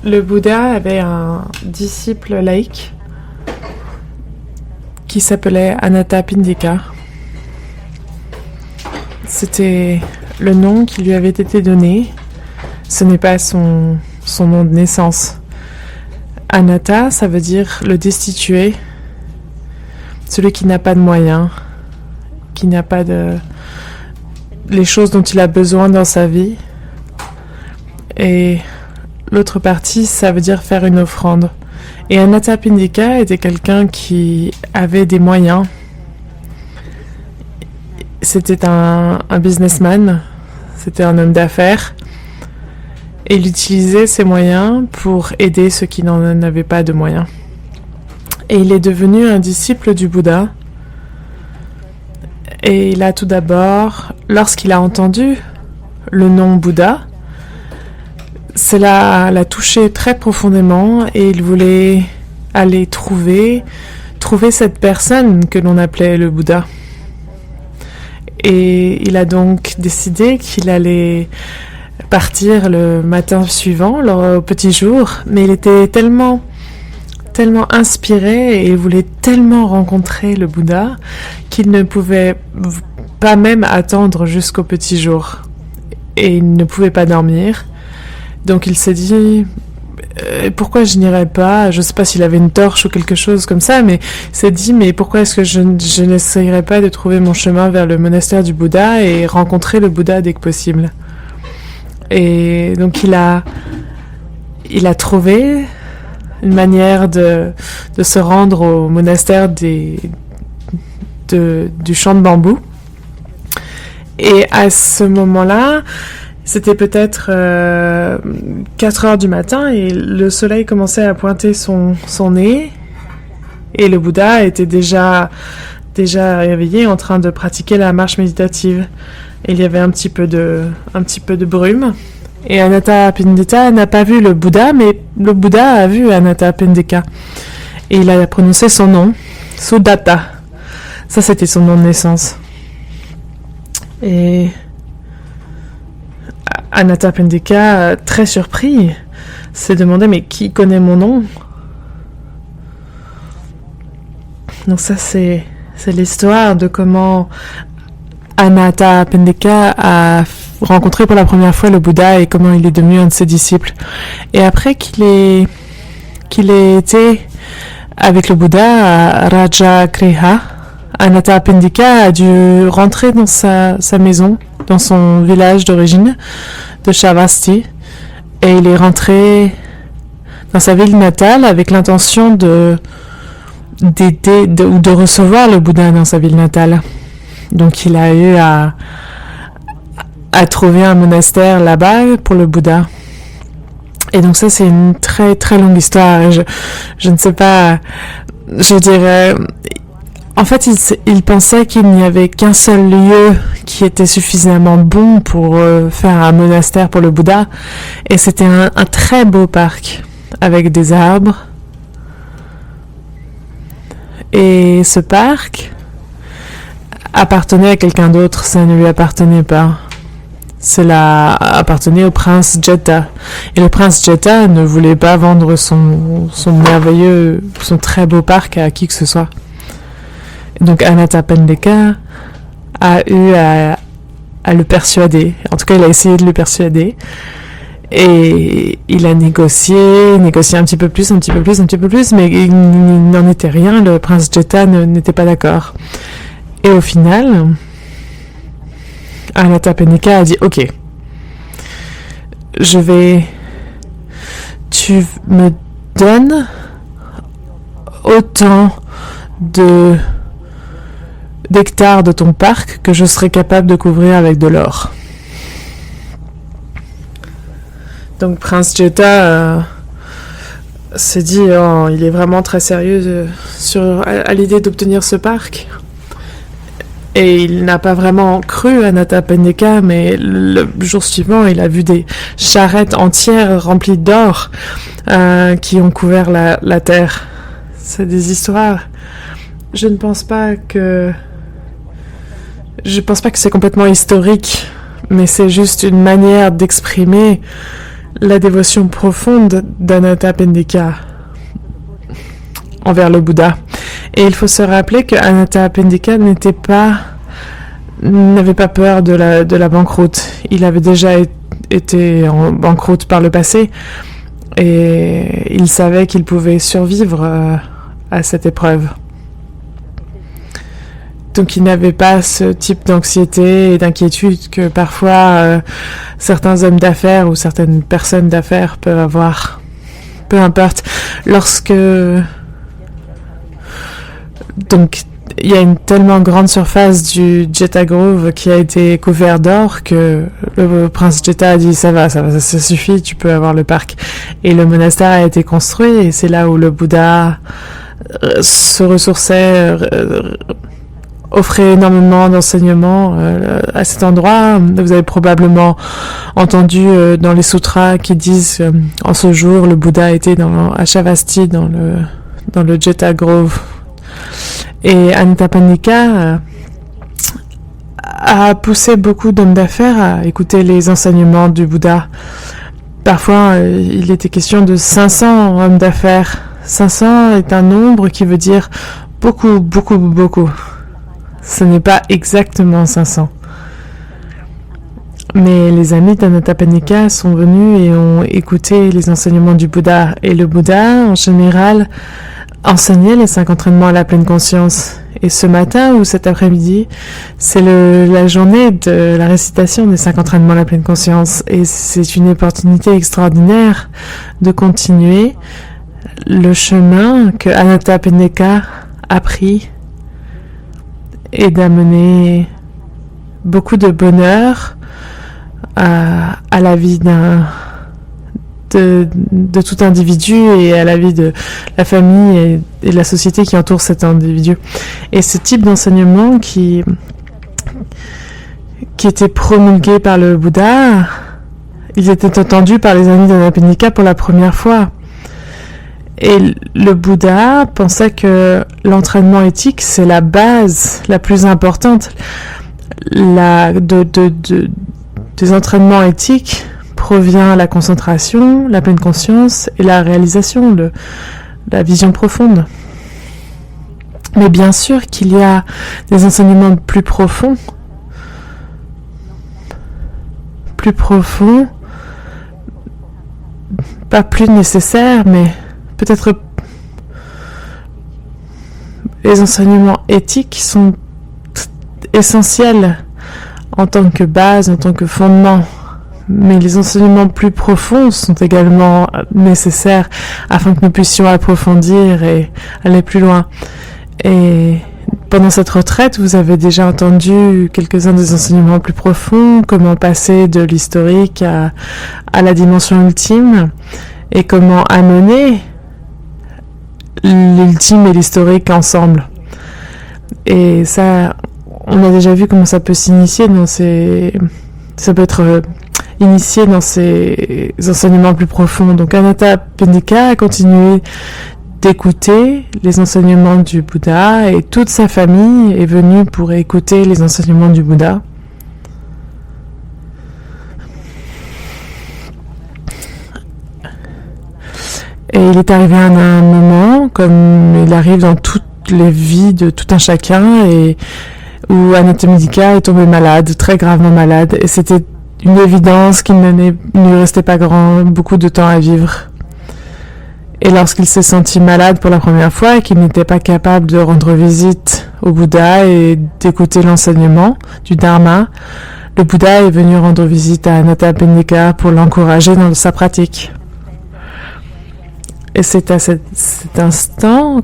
Le Bouddha avait un disciple laïque qui s'appelait Anathapindika. C'était le nom qui lui avait été donné. Ce n'est pas son nom de naissance. Anatha, ça veut dire le destitué, celui qui n'a pas de moyens, qui n'a pas de les choses dont il a besoin dans sa vie. Et l'autre partie, ça veut dire faire une offrande. Et Anathapindika était quelqu'un qui avait des moyens. C'était un businessman, c'était un homme d'affaires. Et il utilisait ses moyens pour aider ceux qui n'en avaient pas de moyens. Et il est devenu un disciple du Bouddha. Et il a tout d'abord, lorsqu'il a entendu le nom Bouddha, cela l'a touché très profondément et il voulait aller trouver cette personne que l'on appelait le Bouddha. Et il a donc décidé qu'il allait partir le matin suivant, au petit jour, mais il était tellement inspiré et il voulait tellement rencontrer le Bouddha qu'il ne pouvait pas même attendre jusqu'au petit jour. Et il ne pouvait pas dormir. Donc il s'est dit, pourquoi je n'irais pas? Je ne sais pas s'il avait une torche ou quelque chose comme ça, mais il s'est dit, mais pourquoi est-ce que je n'essayerais pas de trouver mon chemin vers le monastère du Bouddha et rencontrer le Bouddha dès que possible? Et donc il a trouvé une manière de se rendre au monastère du champ de bambou. Et à ce moment-là, c'était peut-être 4 heures du matin et le soleil commençait à pointer son nez. Et le Bouddha était déjà réveillé en train de pratiquer la marche méditative. Et il y avait un petit peu de brume. Et Anathapindika n'a pas vu le Bouddha, mais le Bouddha a vu Anathapindika. Et il a prononcé son nom, Sudatta. Ça, c'était son nom de naissance. Et Anathapindika, très surpris, s'est demandé, mais qui connaît mon nom? Donc ça, c'est l'histoire de comment Anathapindika a rencontré pour la première fois le Bouddha et comment il est devenu un de ses disciples. Et après qu'il ait été avec le Bouddha à Rajagriha, Anathapindika a dû rentrer dans sa maison, dans son village d'origine, de Shavasti, et il est rentré dans sa ville natale avec l'intention d'aider ou de recevoir le Bouddha dans sa ville natale. Donc il a eu à trouver un monastère là-bas pour le Bouddha. Et donc ça, c'est une très très longue histoire. Et je ne sais pas, je dirais... En fait, il pensait qu'il n'y avait qu'un seul lieu qui était suffisamment bon pour faire un monastère pour le Bouddha. Et c'était un très beau parc avec des arbres. Et ce parc appartenait à quelqu'un d'autre, ça ne lui appartenait pas. Cela appartenait au prince Jeta. Et le prince Jeta ne voulait pas vendre son merveilleux, son très beau parc à qui que ce soit. Donc Anathapindika a eu à le persuader. En tout cas, il a essayé de le persuader. Et il a négocié un petit peu plus, mais il n'en était rien. Le prince Jeta n'était pas d'accord. Et au final, Anathapindika a dit, ok, tu me donnes autant d'hectares de ton parc que je serai capable de couvrir avec de l'or. Donc Prince Jeta s'est dit, oh, il est vraiment très sérieux à l'idée d'obtenir ce parc. Et il n'a pas vraiment cru à Anathapindika, mais le jour suivant, il a vu des charrettes entières remplies d'or qui ont couvert la terre. C'est des histoires. Je pense pas que c'est complètement historique, mais c'est juste une manière d'exprimer la dévotion profonde d'Anathapindika envers le Bouddha. Et il faut se rappeler que Anathapindika n'avait pas peur de la banqueroute. Il avait déjà été en banqueroute par le passé et il savait qu'il pouvait survivre à cette épreuve. Donc il n'avait pas ce type d'anxiété et d'inquiétude que parfois certains hommes d'affaires ou certaines personnes d'affaires peuvent avoir. Peu importe. Donc il y a une tellement grande surface du Jeta Grove qui a été couvert d'or que le prince Jeta a dit ça suffit, tu peux avoir le parc. Et le monastère a été construit et c'est là où le Bouddha se ressourçait, offrait énormément d'enseignements à cet endroit. Vous avez probablement entendu dans les sutras qui disent en ce jour le Bouddha était à Shavasti dans le Jeta Grove. Et Anathapindika a poussé beaucoup d'hommes d'affaires à écouter les enseignements du Bouddha. Parfois, il était question de 500 hommes d'affaires. 500 est un nombre qui veut dire beaucoup, beaucoup, beaucoup. Ce n'est pas exactement 500. Mais les amis d'Anathapindika sont venus et ont écouté les enseignements du Bouddha. Et le Bouddha, en général, enseignait les 5 entraînements à la pleine conscience. Et ce matin ou cet après-midi, c'est la journée de la récitation des 5 entraînements à la pleine conscience. Et c'est une opportunité extraordinaire de continuer le chemin que Anathapindika a pris et d'amener beaucoup de bonheur à la vie de tout individu et à la vie de la famille et de la société qui entoure cet individu. Et ce type d'enseignement qui était promulgué par le Bouddha, ils étaient entendus par les amis d'Anathapindika pour la première fois. Et le Bouddha pensait que l'entraînement éthique, c'est la base la plus importante. Des entraînements éthiques provient la concentration, la pleine conscience et la réalisation, la vision profonde. Mais bien sûr qu'il y a des enseignements plus profonds, pas plus nécessaires, mais peut-être les enseignements éthiques sont essentiels en tant que base, en tant que fondement. Mais les enseignements plus profonds sont également nécessaires afin que nous puissions approfondir et aller plus loin. Et pendant cette retraite, vous avez déjà entendu quelques-uns des enseignements plus profonds, comment passer de l'historique à la dimension ultime et comment amener l'ultime et l'historique ensemble. Et ça, on a déjà vu comment ça peut s'initier ça peut être initié dans ces enseignements plus profonds. Donc Anathapindika a continué d'écouter les enseignements du Bouddha et toute sa famille est venue pour écouter les enseignements du Bouddha. Et il est arrivé à un moment, comme il arrive dans toutes les vies de tout un chacun, et où Anathapindika est tombé malade, très gravement malade, et c'était une évidence qu'il ne lui restait pas beaucoup de temps à vivre. Et lorsqu'il s'est senti malade pour la première fois et qu'il n'était pas capable de rendre visite au Bouddha et d'écouter l'enseignement du Dharma, le Bouddha est venu rendre visite à Anathapindika pour l'encourager dans sa pratique. Et c'est à cet instant,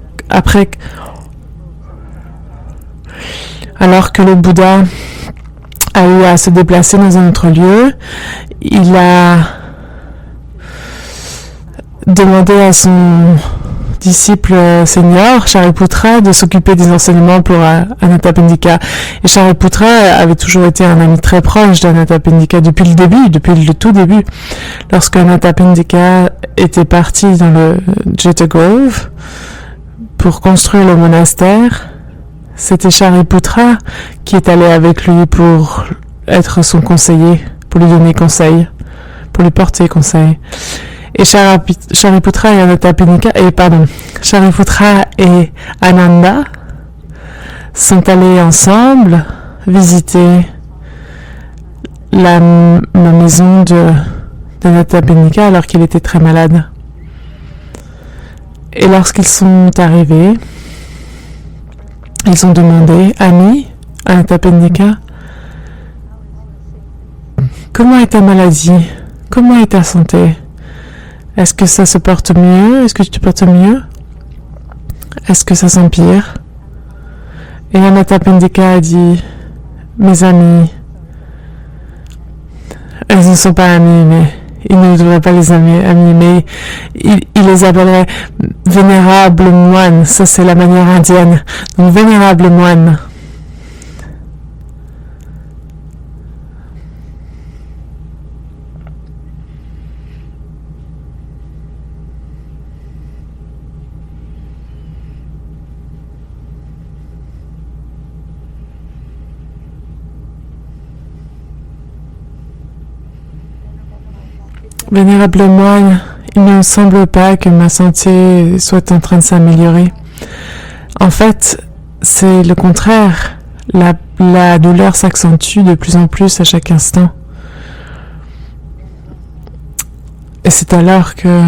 alors que le Bouddha a eu à se déplacer dans un autre lieu, il a demandé à son disciple senior, Shariputra, de s'occuper des enseignements pour Anathapindika. Et Shariputra avait toujours été un ami très proche d'Anathapindika depuis le tout début. Lorsque Anathapindika était parti dans le Jeta Grove pour construire le monastère, c'était Shariputra qui est allé avec lui pour être son conseiller, pour lui donner conseil, pour lui porter conseil. Et Shariputra et Ananda sont allés ensemble visiter la maison de Natapenika alors qu'il était très malade. Et lorsqu'ils sont arrivés, ils ont demandé, Ami, à Natapenika, comment est ta maladie? Comment est ta santé? Est-ce que ça se porte mieux? Est-ce que tu te portes mieux? Est-ce que ça s'empire? Et Natapenika a dit, mes amis, elles ne sont pas amies, mais il ne devrait pas les aimer, amis, mais il les appellerait vénérables moines. Ça, c'est la manière indienne. Donc, vénérables moines. Vénérable moine, il ne semble pas que ma santé soit en train de s'améliorer. En fait, c'est le contraire. La douleur s'accentue de plus en plus à chaque instant. Et c'est alors que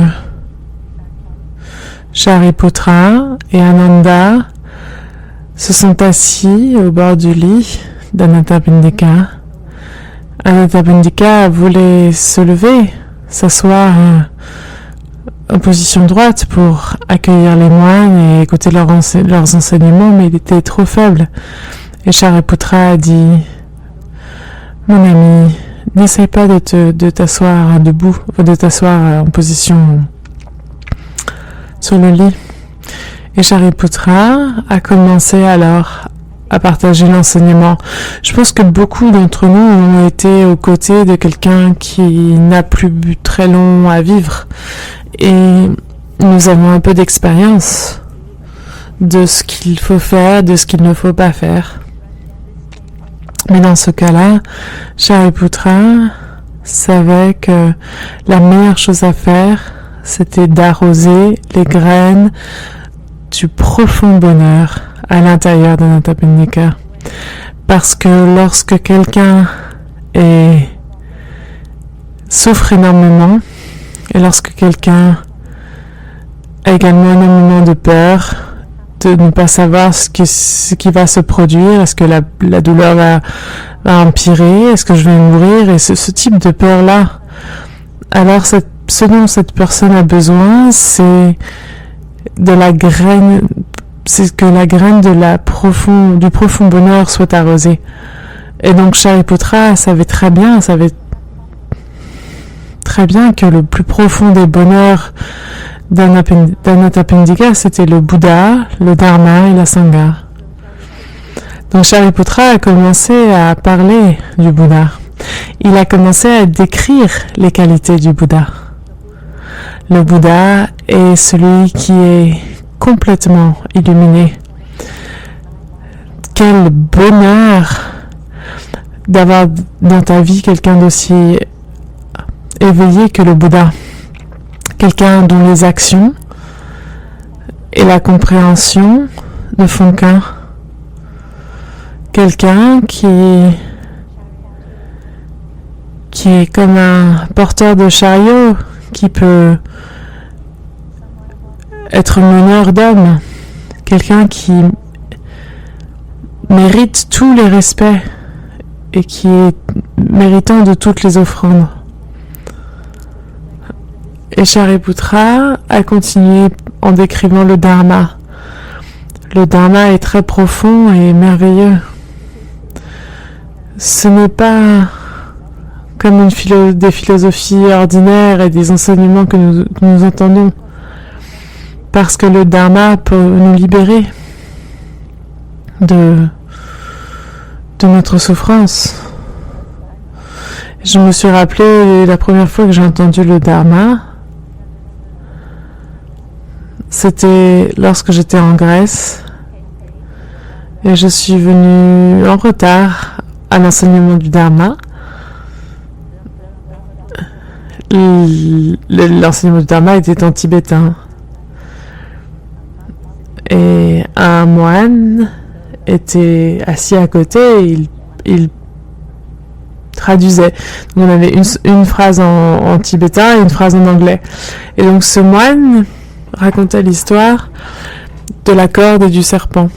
Shariputra et Ananda se sont assis au bord du lit d'Anatapindika. Anatapindika voulait se lever, s'asseoir en position droite pour accueillir les moines et écouter leurs enseignements, mais il était trop faible. Et Shariputra a dit, mon ami, n'essaie pas de t'asseoir debout, de t'asseoir en position sur le lit. Et Shariputra a commencé alors à partager l'enseignement. Je pense que beaucoup d'entre nous ont été aux côtés de quelqu'un qui n'a plus très long à vivre. Et nous avons un peu d'expérience de ce qu'il faut faire, de ce qu'il ne faut pas faire. Mais dans ce cas-là, Shariputra savait que la meilleure chose à faire, c'était d'arroser les graines du profond bonheur à l'intérieur de Natapenika. Parce que lorsque quelqu'un souffre énormément, et lorsque quelqu'un a également énormément de peur, de ne pas savoir ce qui va se produire, est-ce que la douleur va empirer, est-ce que je vais mourir, et ce type de peur-là, alors ce dont cette personne a besoin, c'est de la graine, c'est que la graine du profond bonheur soit arrosée. Et donc Shariputra savait très bien que le plus profond des bonheurs d'Anatapindika, c'était le Bouddha, le Dharma et la Sangha. Donc Shariputra a commencé à parler du Bouddha. Il a commencé à décrire les qualités du Bouddha. Le Bouddha est celui qui est complètement illuminé. Quel bonheur d'avoir dans ta vie quelqu'un d'aussi éveillé que le Bouddha. Quelqu'un dont les actions et la compréhension ne font qu'un. Quelqu'un qui est comme un porteur de chariot qui peut être meneur d'hommes. Quelqu'un qui mérite tous les respects et qui est méritant de toutes les offrandes. Et Shariputra a continué en décrivant le Dharma. Le Dharma est très profond et merveilleux. Ce n'est pas comme des philosophies ordinaires et des enseignements que nous entendons. Parce que le Dharma peut nous libérer de notre souffrance. Je me suis rappelé la première fois que j'ai entendu le Dharma, c'était lorsque j'étais en Grèce et je suis venue en retard à l'enseignement du Dharma. L'enseignement du Dharma était en tibétain. Et un moine était assis à côté et il traduisait. Donc on avait une phrase en tibétain et une phrase en anglais. Et donc ce moine racontait l'histoire de la corde et du serpent.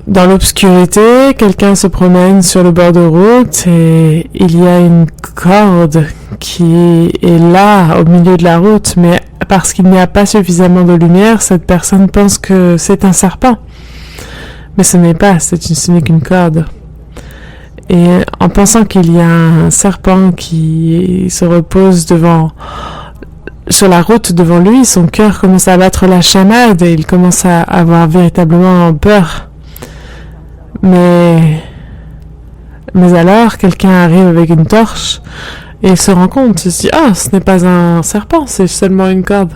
Dans l'obscurité, quelqu'un se promène sur le bord de route et il y a une corde qui est là, au milieu de la route, mais parce qu'il n'y a pas suffisamment de lumière, cette personne pense que c'est un serpent. Mais ce n'est pas, ce n'est qu'une corde. Et en pensant qu'il y a un serpent qui se repose sur la route devant lui, son cœur commence à battre la chamade et il commence à avoir véritablement peur. Mais alors, quelqu'un arrive avec une torche et il se rend compte, il se dit « Ah, ce n'est pas un serpent, c'est seulement une corde. »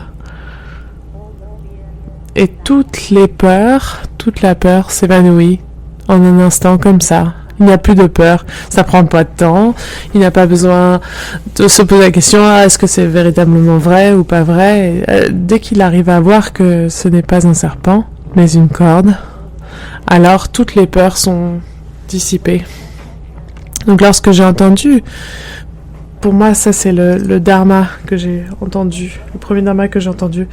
Et toute la peur s'évanouit en un instant comme ça. Il n'y a plus de peur, ça prend pas de temps, il n'y a pas besoin de se poser la question « Est-ce que c'est véritablement vrai ou pas vrai ?» Dès qu'il arrive à voir que ce n'est pas un serpent, mais une corde, alors toutes les peurs sont dissipées. Donc lorsque j'ai entendu, pour moi ça c'est le dharma que j'ai entendu, le premier dharma que j'ai entendu,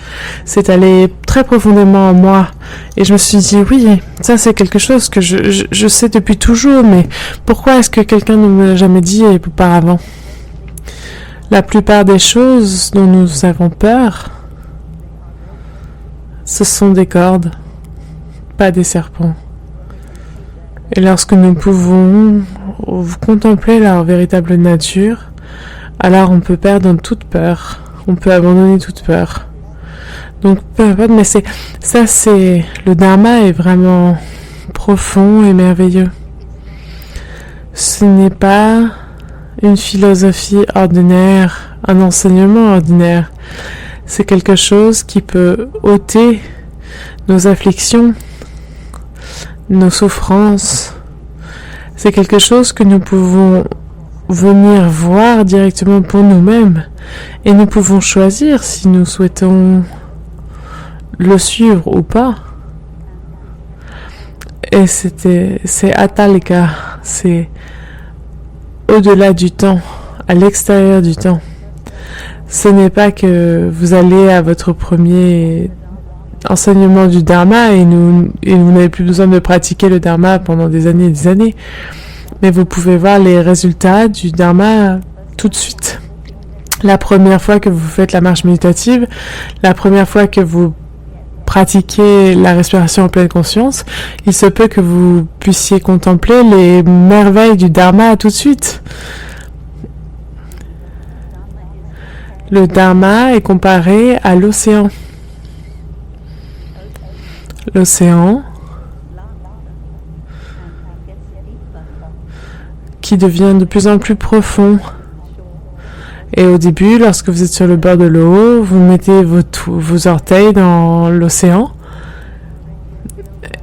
c'est allé très profondément en moi et je me suis dit oui, ça c'est quelque chose que je sais depuis toujours, mais pourquoi est-ce que quelqu'un ne me l'a jamais dit auparavant? La plupart des choses dont nous avons peur, ce sont des cordes, pas des serpents. Et lorsque nous pouvons contempler leur véritable nature, alors on peut perdre toute peur, on peut abandonner toute peur. Donc peu importe, mais le dharma est vraiment profond et merveilleux. Ce n'est pas une philosophie ordinaire, un enseignement ordinaire. C'est quelque chose qui peut ôter nos afflictions, nos souffrances. C'est quelque chose que nous pouvons venir voir directement pour nous-mêmes et nous pouvons choisir si nous souhaitons le suivre ou pas. Et c'est atalika, c'est au-delà du temps, à l'extérieur du temps. Ce n'est pas que vous allez à votre premier enseignement du dharma et vous n'avez plus besoin de pratiquer le dharma pendant des années et des années, mais vous pouvez voir les résultats du dharma tout de suite. La première fois que vous faites la marche méditative, la première fois que vous pratiquez la respiration en pleine conscience, il se peut que vous puissiez contempler les merveilles du dharma tout de suite. Le dharma est comparé à l'océan. L'océan qui devient de plus en plus profond. Et au début, lorsque vous êtes sur le bord de l'eau, vous mettez vos orteils dans l'océan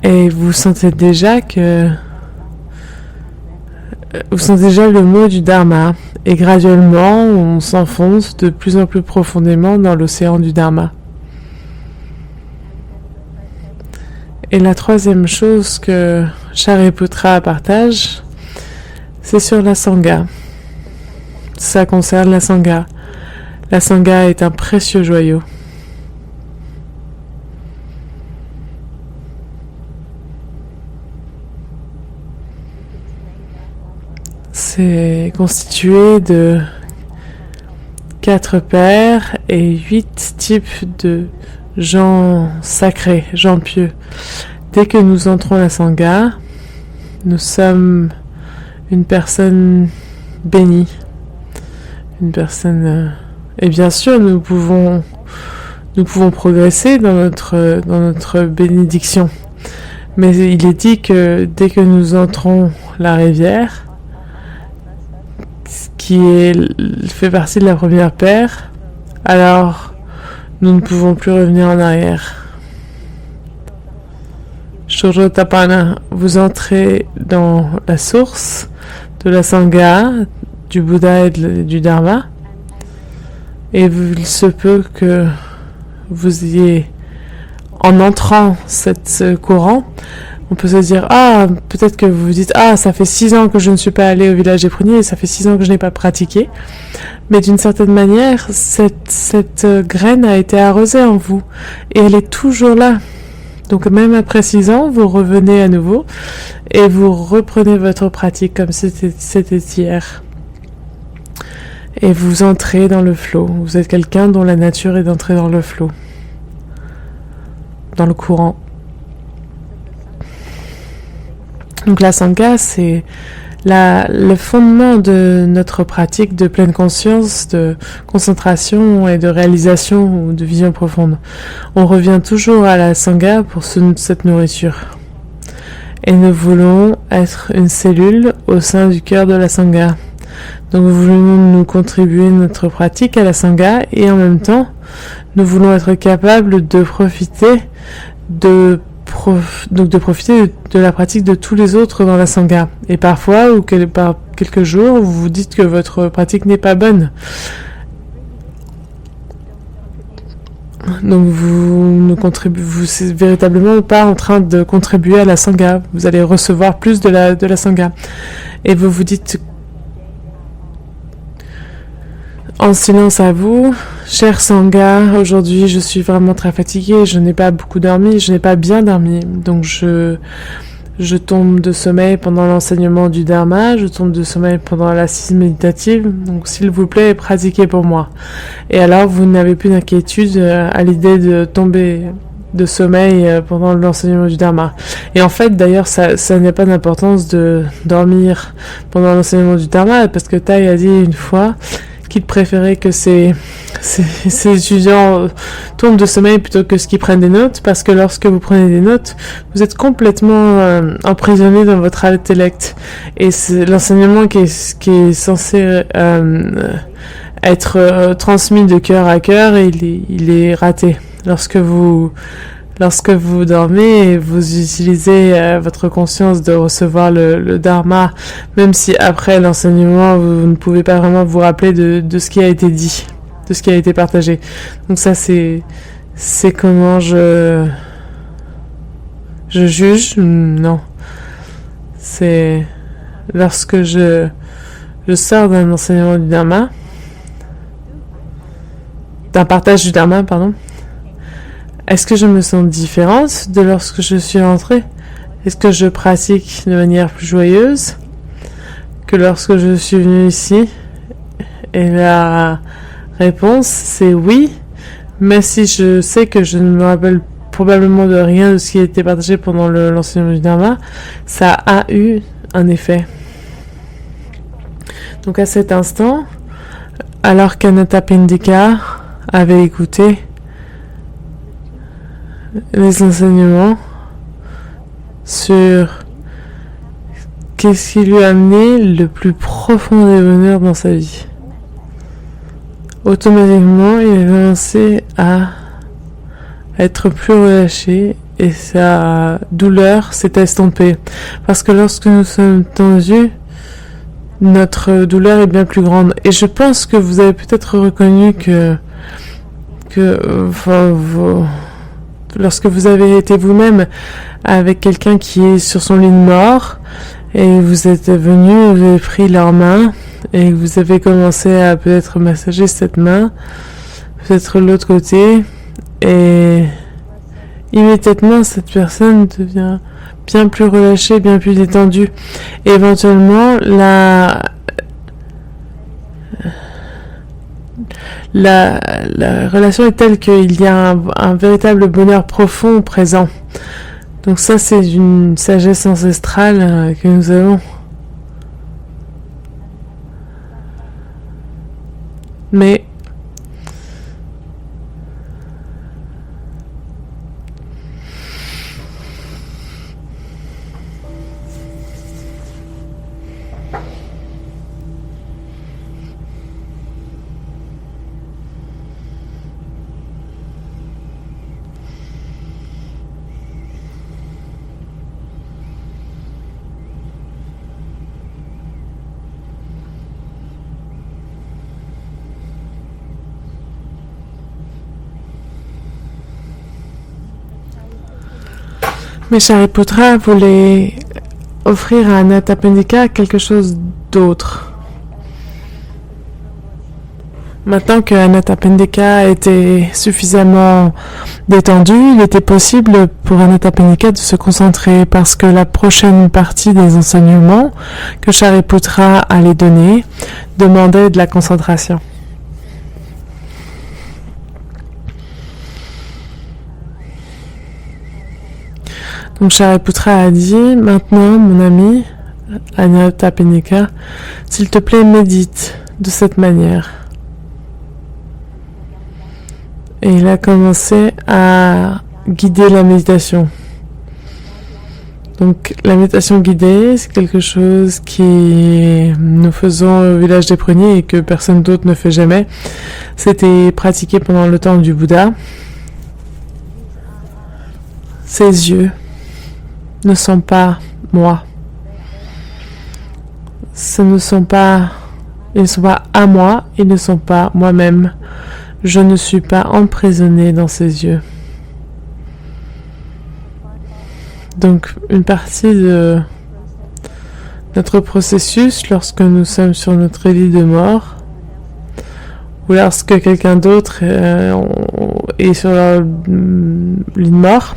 et vous sentez déjà le mot du dharma. Et graduellement, on s'enfonce de plus en plus profondément dans l'océan du dharma. Et la troisième chose que Shariputra partage, c'est sur la sangha. Ça concerne la sangha. La sangha est un précieux joyau. C'est constitué de 4 pères et 8 types de gens sacrés, gens pieux. Dès que nous entrons à la sangha, nous sommes une personne bénie, une personne et bien sûr nous pouvons progresser dans notre bénédiction. Mais il est dit que dès que nous entrons la rivière, qui fait partie de la première paire, alors nous ne pouvons plus revenir en arrière. Shurotapana, vous entrez dans la source de la Sangha, du Bouddha et du Dharma, et il se peut que vous ayez, en entrant ce courant, on peut se dire, peut-être que vous vous dites, ça fait 6 ans que je ne suis pas allé au village des pruniers, et ça fait 6 ans que je n'ai pas pratiqué. Mais d'une certaine manière, cette graine a été arrosée en vous, et elle est toujours là. Donc même après 6 ans, vous revenez à nouveau, et vous reprenez votre pratique comme si c'était hier. Et vous entrez dans le flow. Vous êtes quelqu'un dont la nature est d'entrer dans le flow, dans le courant. Donc la Sangha, c'est le fondement de notre pratique de pleine conscience, de concentration et de réalisation ou de vision profonde. On revient toujours à la Sangha pour cette nourriture. Et nous voulons être une cellule au sein du cœur de la Sangha. Donc nous voulons nous contribuer notre pratique à la Sangha et en même temps, nous voulons être capables de profiter de la pratique de tous les autres dans la Sangha. Et parfois, par quelques jours, vous vous dites que votre pratique n'est pas bonne. Donc vous n'êtes véritablement pas en train de contribuer à la Sangha. Vous allez recevoir plus de la Sangha. Et vous vous dites en silence à vous, cher Sangha, aujourd'hui je suis vraiment très fatiguée, je n'ai pas beaucoup dormi, je n'ai pas bien dormi, donc je tombe de sommeil pendant l'enseignement du Dharma, je tombe de sommeil pendant l'assise méditative, donc s'il vous plaît, pratiquez pour moi. Et alors vous n'avez plus d'inquiétude à l'idée de tomber de sommeil pendant l'enseignement du Dharma. Et en fait, d'ailleurs, ça n'a pas d'importance de dormir pendant l'enseignement du Dharma, parce que Tai a dit une fois qu'il préférait que ses étudiants tombent de sommeil plutôt que ce qu'ils prennent des notes, parce que lorsque vous prenez des notes, vous êtes complètement emprisonné dans votre intellect. Et c'est l'enseignement qui est censé être transmis de cœur à cœur, et il est raté. Lorsque vous dormez et vous utilisez votre conscience de recevoir le Dharma, même si après l'enseignement, vous ne pouvez pas vraiment vous rappeler de ce qui a été dit, de ce qui a été partagé. Donc ça, c'est comment je juge. Non. C'est lorsque je sors d'un enseignement du Dharma, d'un partage du Dharma, pardon. Est-ce que je me sens différente de lorsque je suis rentrée? Est-ce que je pratique de manière plus joyeuse que lorsque je suis venue ici? Et la réponse, c'est oui, mais si je sais que je ne me rappelle probablement de rien de ce qui a été partagé pendant l'enseignement du Dharma, ça a eu un effet. Donc à cet instant, alors qu'Anathapindika avait écouté les enseignements sur qu'est-ce qui lui a amené le plus profond des bonheurs dans sa vie. Automatiquement, il a commencé à être plus relâché et sa douleur s'est estompée. Parce que lorsque nous sommes tendus, notre douleur est bien plus grande. Et je pense que vous avez peut-être reconnu lorsque vous avez été vous-même avec quelqu'un qui est sur son lit de mort et vous êtes venu, vous avez pris leur main et vous avez commencé à peut-être massager cette main, peut-être l'autre côté, et immédiatement cette personne devient bien plus relâchée, bien plus détendue. Et éventuellement, la relation est telle qu'il y a un véritable bonheur profond présent. Donc ça, c'est une sagesse ancestrale que nous avons. Mais Mais Shariputra voulait offrir à Anathapindika quelque chose d'autre. Maintenant que Anathapindika était suffisamment détendu, il était possible pour Anathapindika de se concentrer parce que la prochaine partie des enseignements que Shariputra allait donner demandait de la concentration. Donc Shariputra a dit, maintenant mon ami Anathapindika, s'il te plaît médite de cette manière. Et il a commencé à guider la méditation. Donc la méditation guidée, c'est quelque chose qui nous faisons au village des pruniers et que personne d'autre ne fait jamais. C'était pratiqué pendant le temps du Bouddha. Ses yeux ne sont pas moi. Ils ne sont pas à moi, ils ne sont pas moi-même. Je ne suis pas emprisonné dans ses yeux. Donc, une partie de notre processus, lorsque nous sommes sur notre lit de mort, ou lorsque quelqu'un d'autre est sur leur lit de mort,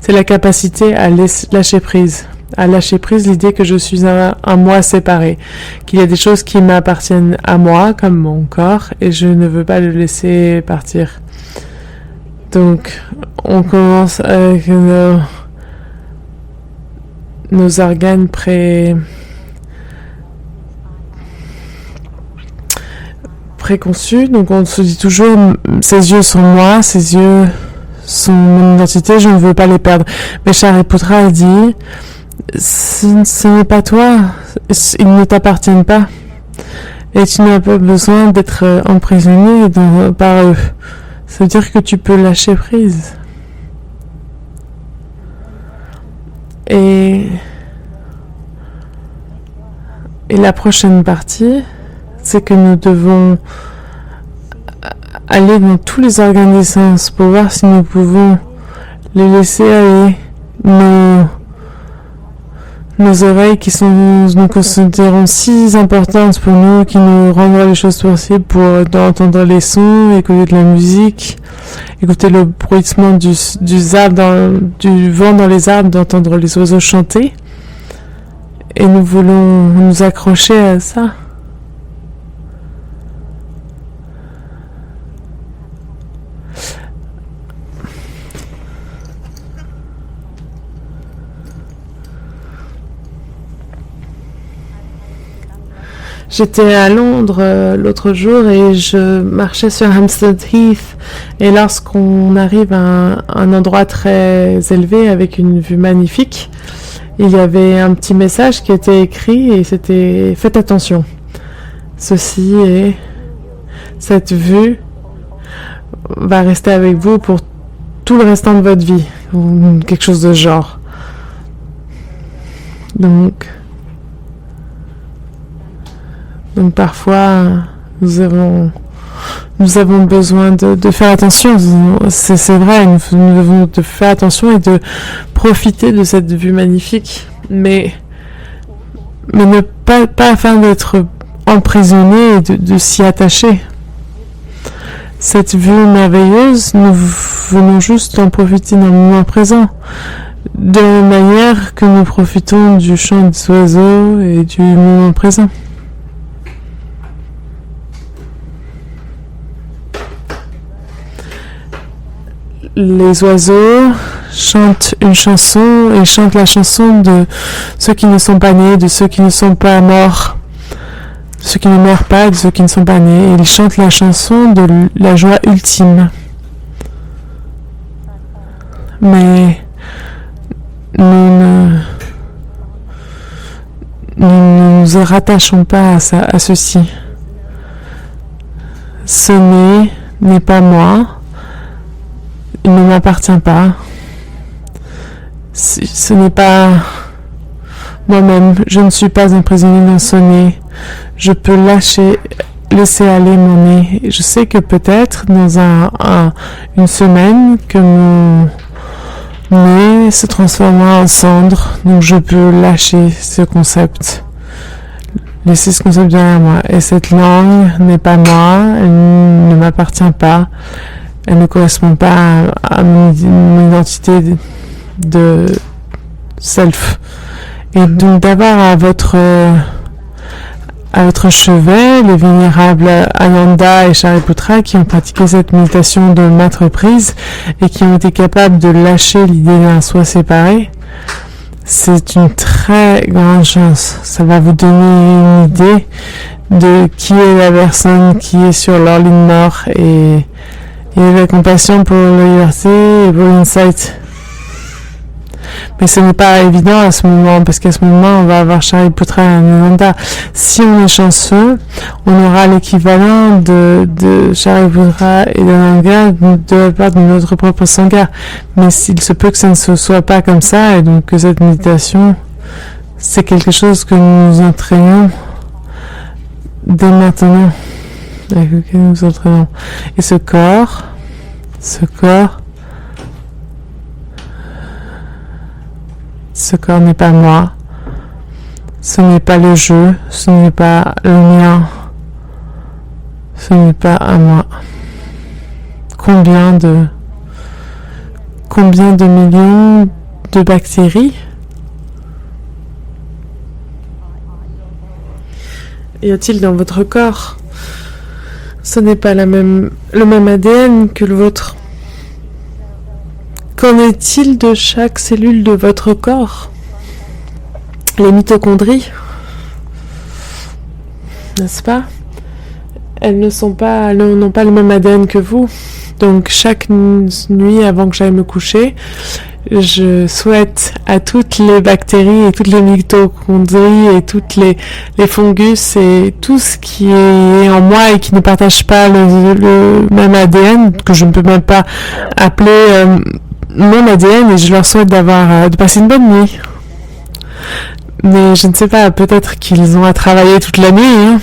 c'est la capacité à lâcher prise. À lâcher prise l'idée que je suis un moi séparé, qu'il y a des choses qui m'appartiennent à moi, comme mon corps, et je ne veux pas le laisser partir. Donc, on commence avec nos organes préconçus. Donc, on se dit toujours, ces yeux sont moi, ces yeux sont mon identité, je ne veux pas les perdre. Mais Shariputra a dit, ce n'est pas toi, ils ne t'appartiennent pas. Et tu n'as pas besoin d'être emprisonné par eux. Ça veut dire que tu peux lâcher prise. Et la prochaine partie, c'est que nous devons aller dans tous les organes des sens pour voir si nous pouvons les laisser aller. Nos oreilles qui nous considérons si importantes pour nous, qui nous rendent les choses possibles pour entendre les sons, écouter de la musique, écouter le bruissement du vent dans les arbres, d'entendre les oiseaux chanter. Et nous voulons nous accrocher à ça. J'étais à Londres l'autre jour et je marchais sur Hampstead Heath et lorsqu'on arrive à un endroit très élevé avec une vue magnifique, il y avait un petit message qui était écrit et c'était « Faites attention, cette vue va rester avec vous pour tout le restant de votre vie » ou quelque chose de genre. Donc parfois, nous avons besoin de faire attention. C'est vrai, nous devons faire attention et de profiter de cette vue magnifique, mais ne pas afin d'être emprisonné et de s'y attacher. Cette vue merveilleuse, nous venons juste en profiter dans le moment présent, de la manière que nous profitons du chant des oiseaux et du moment présent. Les oiseaux chantent une chanson et chantent la chanson de ceux qui ne sont pas nés, de ceux qui ne sont pas morts, de ceux qui ne meurent pas, de ceux qui ne sont pas nés. Et ils chantent la chanson de la joie ultime. Mais nous ne nous rattachons pas à ceci. Ce n'est pas moi. Il ne m'appartient pas. Ce n'est pas moi-même. Je ne suis pas emprisonné dans ce nez. Je peux laisser aller mon nez. Je sais que peut-être dans une semaine que mais se transformera en cendre, donc je peux lâcher ce concept. Laisser ce concept derrière moi. Et cette langue n'est pas moi, elle ne m'appartient pas, elle ne correspond pas à mon identité de self. Et donc d'avoir à votre chevet les vénérables Ananda et Shariputra qui ont pratiqué cette méditation de maintes reprises et qui ont été capables de lâcher l'idée d'un soi séparé, c'est une très grande chance. Ça va vous donner une idée de qui est la personne qui est sur leur ligne nord et la compassion pour la liberté et pour l'insight. Mais ce n'est pas évident à ce moment, parce qu'à ce moment, on va avoir Shariputra et Ananda. Si on est chanceux, on aura l'équivalent de Shariputra et d'Ananda de la part de notre propre Sangha. Mais il se peut que ça ne se soit pas comme ça, et donc que cette méditation, c'est quelque chose que nous nous entraînons dès maintenant. Avec lequel nous nous entraînons. Et ce corps n'est pas moi, ce n'est pas le jeu, ce n'est pas le mien, ce n'est pas à moi. Combien de millions de bactéries y a-t-il dans votre corps? Ce n'est pas le même ADN que le vôtre. Qu'en est-il de chaque cellule de votre corps? Les mitochondries, n'est-ce pas? Elles n'ont pas le même ADN que vous. Donc chaque nuit avant que j'aille me coucher, je souhaite à toutes les bactéries et toutes les mitochondries et toutes les fungus et tout ce qui est en moi et qui ne partage pas le même ADN, que je ne peux même pas appeler mon ADN, et je leur souhaite de passer une bonne nuit. Mais je ne sais pas, peut-être qu'ils ont à travailler toute la nuit, hein.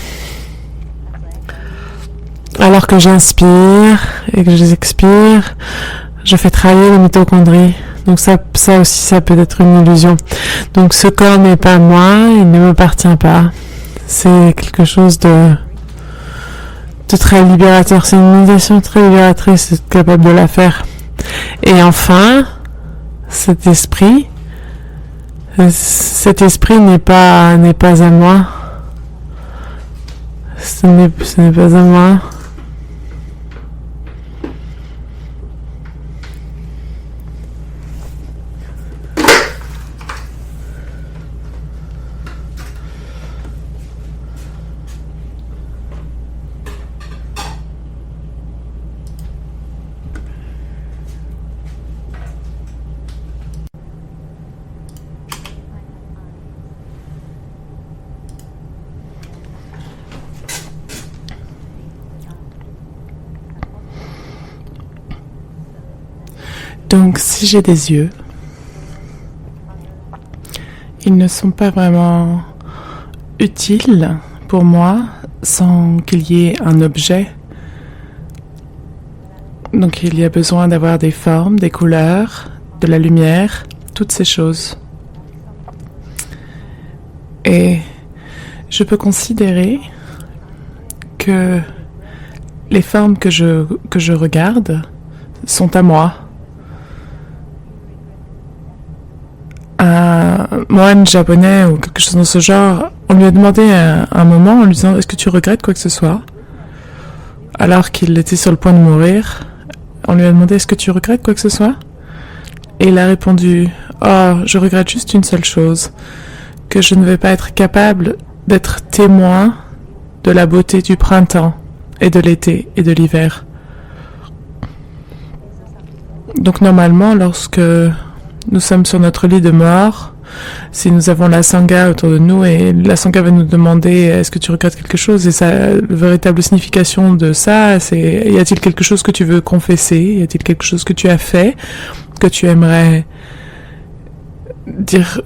Alors que j'inspire et que j'expire, je fais travailler les mitochondries. Donc ça aussi, ça peut être une illusion. Donc ce corps n'est pas moi, il ne m'appartient pas. C'est quelque chose de très libérateur. C'est une méditation très libératrice, d'être capable de la faire. Et enfin, cet esprit n'est pas à moi. Ce n'est pas à moi. Donc, si j'ai des yeux, ils ne sont pas vraiment utiles pour moi sans qu'il y ait un objet. Donc, il y a besoin d'avoir des formes, des couleurs, de la lumière, toutes ces choses. Et je peux considérer que les formes que je regarde sont à moi. Un moine japonais ou quelque chose dans ce genre, on lui a demandé à un moment en lui disant « Est-ce que tu regrettes quoi que ce soit ?» Alors qu'il était sur le point de mourir, on lui a demandé « Est-ce que tu regrettes quoi que ce soit ?» Et il a répondu « Oh, je regrette juste une seule chose, que je ne vais pas être capable d'être témoin de la beauté du printemps et de l'été et de l'hiver. » Donc normalement, lorsque nous sommes sur notre lit de mort, si nous avons la Sangha autour de nous et la Sangha va nous demander est-ce que tu regrettes quelque chose, et la véritable signification de ça, c'est y a-t-il quelque chose que tu veux confesser, y a-t-il quelque chose que tu as fait, que tu aimerais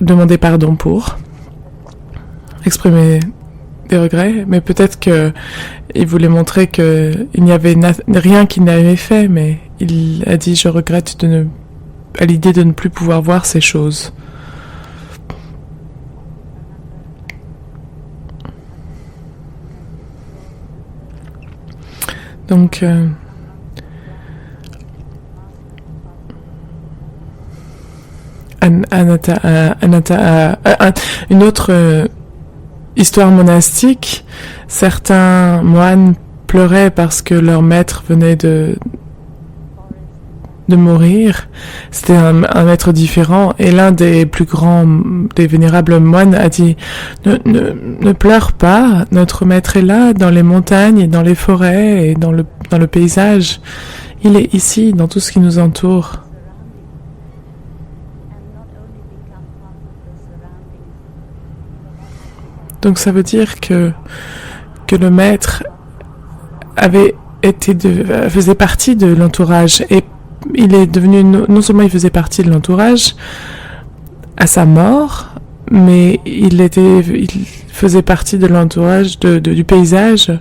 demander pardon pour, exprimer des regrets, mais peut-être que il voulait montrer que il n'y avait rien qu'il n'avait fait, mais il a dit je regrette de ne à l'idée de ne plus pouvoir voir ces choses. Donc, une autre histoire monastique, certains moines pleuraient parce que leur maître venait de mourir. C'était un maître différent, et l'un des plus grands, des vénérables moines a dit ne pleure pas, notre maître est là, dans les montagnes et dans les forêts et dans le paysage. Il est ici, dans tout ce qui nous entoure. Donc ça veut dire que le maître faisait partie de l'entourage, et il est devenu, non seulement il faisait partie de l'entourage à sa mort, mais il faisait partie de l'entourage du paysage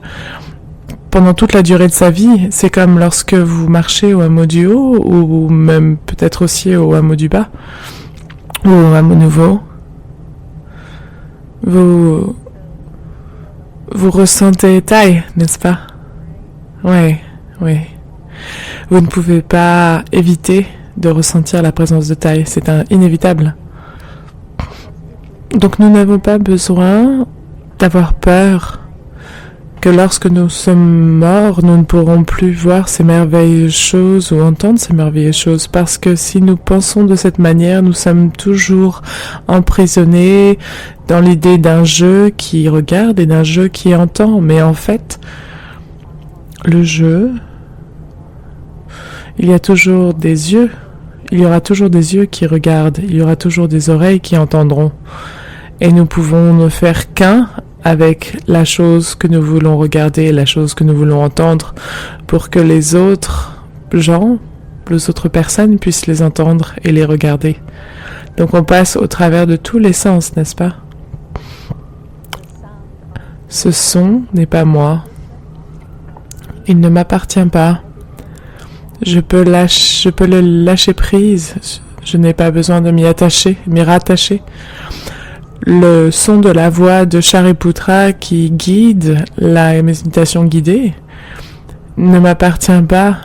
pendant toute la durée de sa vie. C'est comme lorsque vous marchez au hameau du haut, ou même peut-être aussi au hameau du bas, ou au hameau nouveau. Vous ressentez taille, n'est-ce pas? Oui. Vous ne pouvez pas éviter de ressentir la présence de taille, c'est inévitable. Donc nous n'avons pas besoin d'avoir peur que lorsque nous sommes morts, nous ne pourrons plus voir ces merveilleuses choses ou entendre ces merveilleuses choses, parce que si nous pensons de cette manière, nous sommes toujours emprisonnés dans l'idée d'un jeu qui regarde et d'un jeu qui entend. Mais en fait, le jeu, il y a toujours des yeux, il y aura toujours des yeux qui regardent, il y aura toujours des oreilles qui entendront. Et nous pouvons ne faire qu'un avec la chose que nous voulons regarder, la chose que nous voulons entendre, pour que les autres gens, les autres personnes puissent les entendre et les regarder. Donc on passe au travers de tous les sens, n'est-ce pas? Ce son n'est pas moi. Il ne m'appartient pas. Je peux le lâcher prise. Je n'ai pas besoin de m'y rattacher. Le son de la voix de Shariputra qui guide la méditation guidée ne m'appartient pas.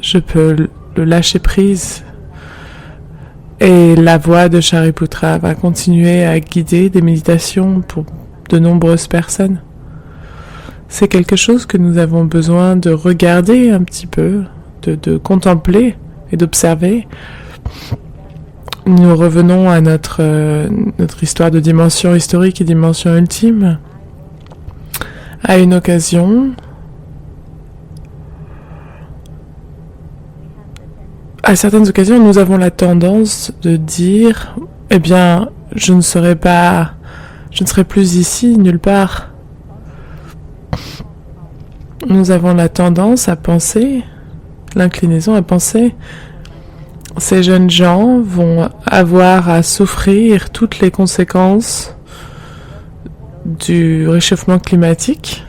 Je peux le lâcher prise. Et la voix de Shariputra va continuer à guider des méditations pour de nombreuses personnes. C'est quelque chose que nous avons besoin de regarder un petit peu, de contempler et d'observer. Nous revenons à notre histoire de dimension historique et dimension ultime. À une occasion, à certaines occasions, nous avons la tendance de dire « Eh bien, je ne serai plus ici, nulle part. » Nous avons la tendance à penser, l'inclinaison à penser, ces jeunes gens vont avoir à souffrir toutes les conséquences du réchauffement climatique.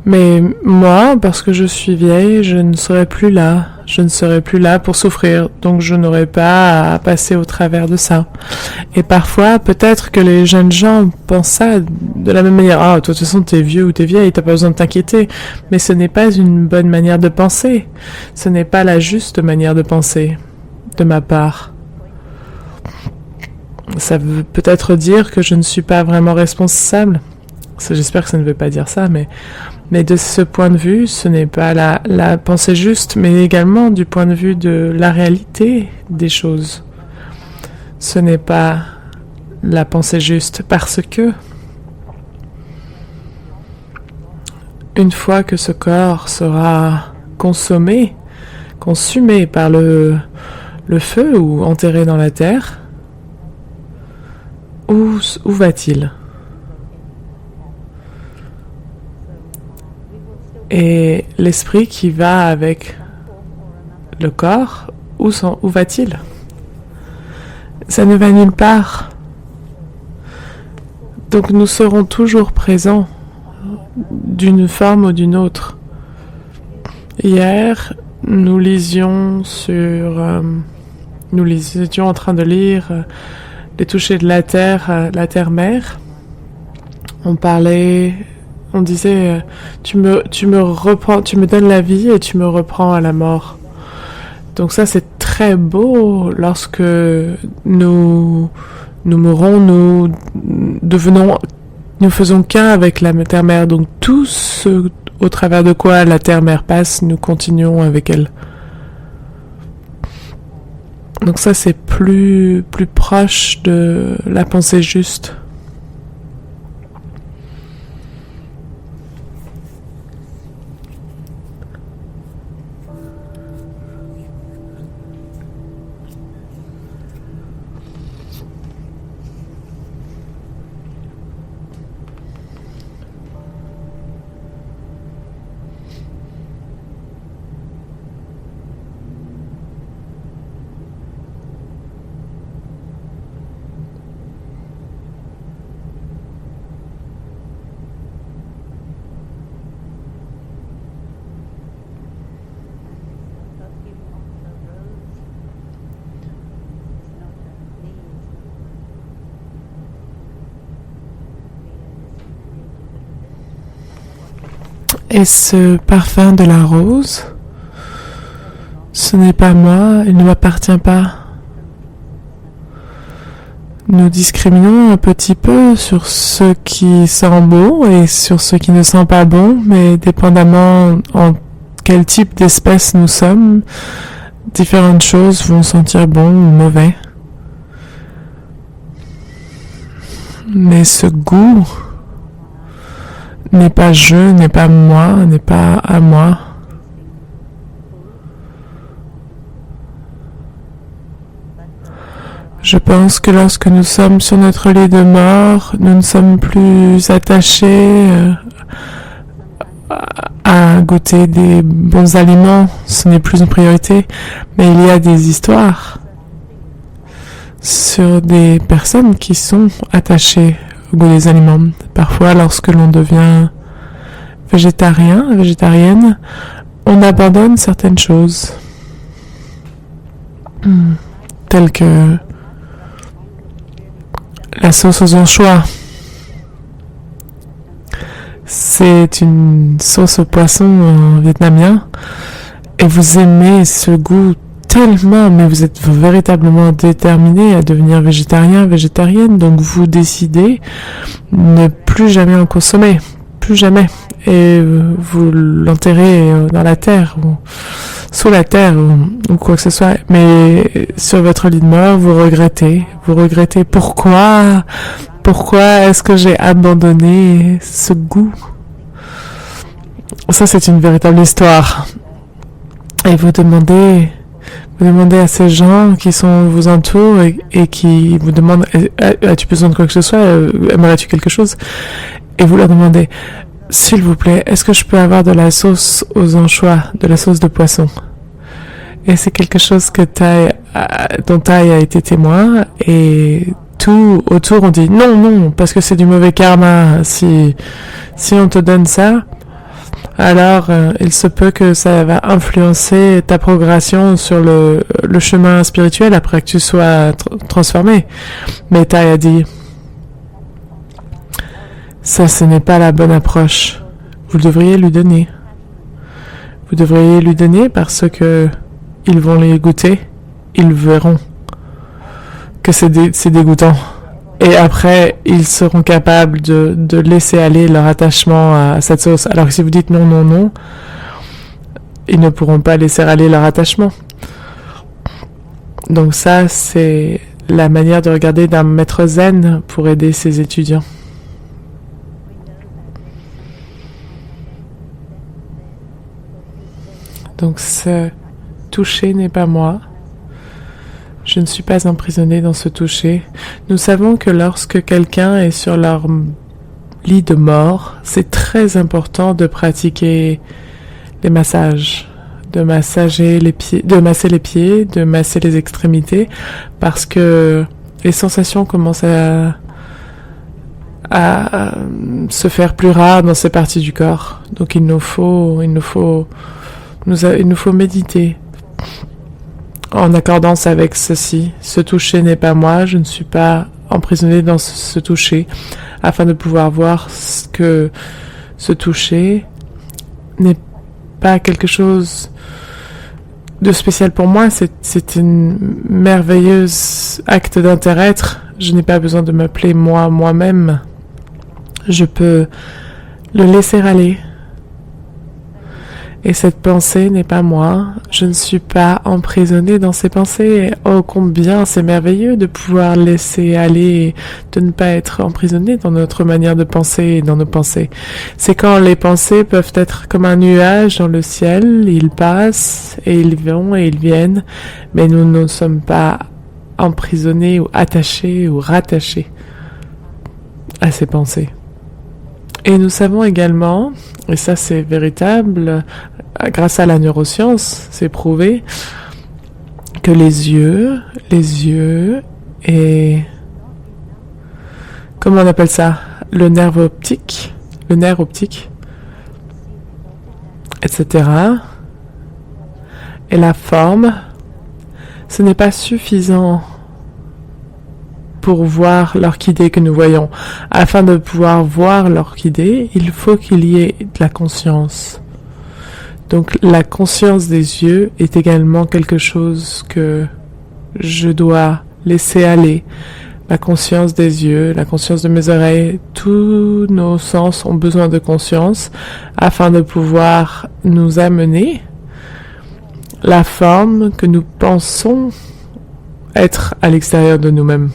Mais moi, parce que je suis vieille, je ne serai plus là. Je ne serai plus là pour souffrir, donc je n'aurai pas à passer au travers de ça. Et parfois, peut-être que les jeunes gens pensent ça de la même manière. Ah, toi, de toute façon, t'es vieux ou t'es vieille, t'as pas besoin de t'inquiéter. Mais ce n'est pas une bonne manière de penser. Ce n'est pas la juste manière de penser, de ma part. Ça veut peut-être dire que je ne suis pas vraiment responsable. J'espère que ça ne veut pas dire ça, mais de ce point de vue, ce n'est pas la pensée juste, mais également du point de vue de la réalité des choses. Ce n'est pas la pensée juste, parce que une fois que ce corps sera consumé par le feu ou enterré dans la terre, où va-t-il ? Et l'esprit qui va avec le corps, où va-t-il? Ça ne va nulle part. Donc nous serons toujours présents d'une forme ou d'une autre. Hier, nous lisions nous étions en train de lire les touchés de la terre-mère. On disait, tu me reprends, tu me donnes la vie et tu me reprends à la mort. Donc ça, c'est très beau lorsque nous mourons, nous faisons qu'un avec la terre-mère. Donc tout ce au travers de quoi la terre-mère passe, nous continuons avec elle. Donc ça, c'est plus proche de la pensée juste. Et ce parfum de la rose, ce n'est pas moi, il ne m'appartient pas. Nous discriminons un petit peu sur ce qui sent bon et sur ce qui ne sent pas bon, mais dépendamment en quel type d'espèce nous sommes, différentes choses vont sentir bon ou mauvais. Mais ce goût n'est pas je, n'est pas moi, n'est pas à moi. Je pense que lorsque nous sommes sur notre lit de mort, nous ne sommes plus attachés à goûter des bons aliments. Ce n'est plus une priorité, mais il y a des histoires sur des personnes qui sont attachées au goût des aliments. Parfois, lorsque l'on devient végétarienne, on abandonne certaines choses, telles que la sauce aux anchois. C'est une sauce au poisson vietnamien et vous aimez ce goût tellement, mais vous êtes véritablement déterminé à devenir végétarienne, donc vous décidez ne plus jamais en consommer, plus jamais, et vous l'enterrez dans la terre ou sous la terre ou quoi que ce soit, mais sur votre lit de mort, vous regrettez pourquoi est-ce que j'ai abandonné ce goût. Ça, c'est une véritable histoire. Et vous demandez à ces gens qui vous entourent et qui vous demandent as-tu besoin de quoi que ce soit, aimerais-tu quelque chose, et vous leur demandez s'il vous plaît, est-ce que je peux avoir de la sauce aux anchois, de la sauce de poisson? Et c'est quelque chose dont Thaï a été témoin, et tout autour on dit non, parce que c'est du mauvais karma. Si on te donne ça, alors il se peut que ça va influencer ta progression sur le chemin spirituel après que tu sois transformé. Mais Thaï a dit, ça, ce n'est pas la bonne approche. Vous devriez lui donner. Vous devriez lui donner parce que ils vont les goûter, ils verront que c'est dégoûtant. Et après, ils seront capables de laisser aller leur attachement à cette sauce. Alors que si vous dites non, ils ne pourront pas laisser aller leur attachement. Donc ça, c'est la manière de regarder d'un maître zen pour aider ses étudiants. Donc ce toucher n'est pas moi. Je ne suis pas emprisonnée dans ce toucher. Nous savons que lorsque quelqu'un est sur leur lit de mort, c'est très important de pratiquer les massages, de masser les pieds, de masser les extrémités, parce que les sensations commencent à se faire plus rares dans ces parties du corps. Donc il nous faut Il nous faut méditer en accordance avec ceci. Ce toucher n'est pas moi, je ne suis pas emprisonné dans ce toucher, afin de pouvoir voir que ce toucher n'est pas quelque chose de spécial pour moi, c'est une merveilleuse acte d'intérêt. Je n'ai pas besoin de m'appeler moi-même. Je peux le laisser aller. Et cette pensée n'est pas moi. Je ne suis pas emprisonnée dans ces pensées. Oh, combien c'est merveilleux de pouvoir laisser aller, de ne pas être emprisonné dans notre manière de penser et dans nos pensées. C'est quand les pensées peuvent être comme un nuage dans le ciel. Ils passent et ils vont et ils viennent. Mais nous ne sommes pas emprisonnés ou attachés ou rattachés à ces pensées. Et nous savons également, et ça c'est véritable, grâce à la neuroscience, c'est prouvé, que les yeux et... comment on appelle ça? Le nerf optique, etc. Et la forme, ce n'est pas suffisant pour voir l'orchidée que nous voyons. Afin de pouvoir voir l'orchidée, il faut qu'il y ait de la conscience. Donc la conscience des yeux est également quelque chose que je dois laisser aller. La conscience des yeux, la conscience de mes oreilles, tous nos sens ont besoin de conscience afin de pouvoir nous amener la forme que nous pensons être à l'extérieur de nous-mêmes.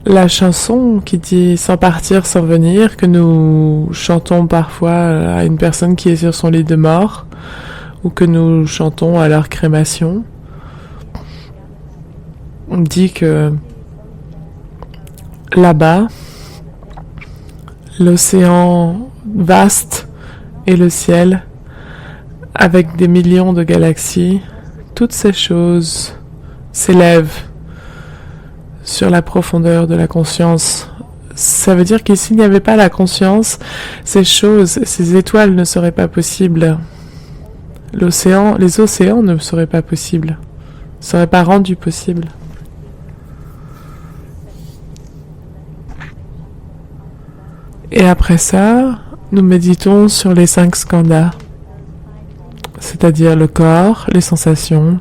La chanson qui dit « Sans partir, sans venir » que nous chantons parfois à une personne qui est sur son lit de mort ou que nous chantons à leur crémation, on dit que là-bas, l'océan vaste et le ciel avec des millions de galaxies, toutes ces choses s'élèvent sur la profondeur de la conscience. Ça veut dire que s'il n'y avait pas la conscience, ces choses, ces étoiles ne seraient pas possibles. Les océans ne seraient pas possibles, ne seraient pas rendus possibles. Et après ça, nous méditons sur les 5 skandhas, c'est-à-dire le corps, les sensations,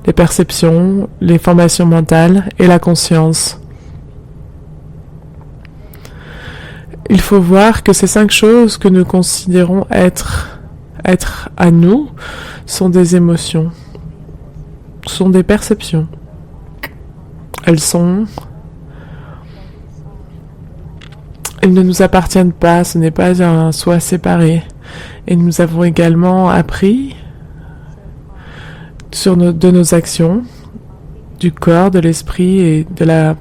les perceptions, les formations mentales et la conscience. Il faut voir que ces 5 choses que nous considérons être à nous sont des émotions, sont des perceptions. Elles ne nous appartiennent pas, ce n'est pas un soi séparé. Et nous avons également appris de nos actions, du corps, de l'esprit et de la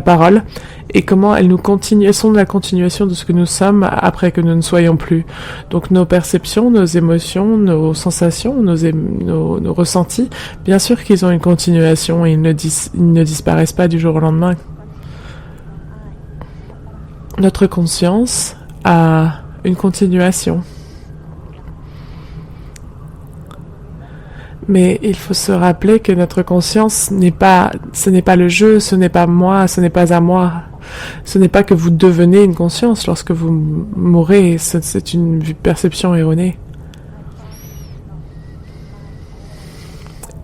parole, et comment elles sont la continuation de ce que nous sommes après que nous ne soyons plus. Donc nos perceptions, nos émotions, nos sensations, nos ressentis, bien sûr qu'ils ont une continuation et ils ne disparaissent pas du jour au lendemain. Notre conscience a une continuation. Mais il faut se rappeler que notre conscience ce n'est pas le jeu, ce n'est pas moi, ce n'est pas à moi. Ce n'est pas que vous devenez une conscience lorsque vous mourrez, c'est une perception erronée.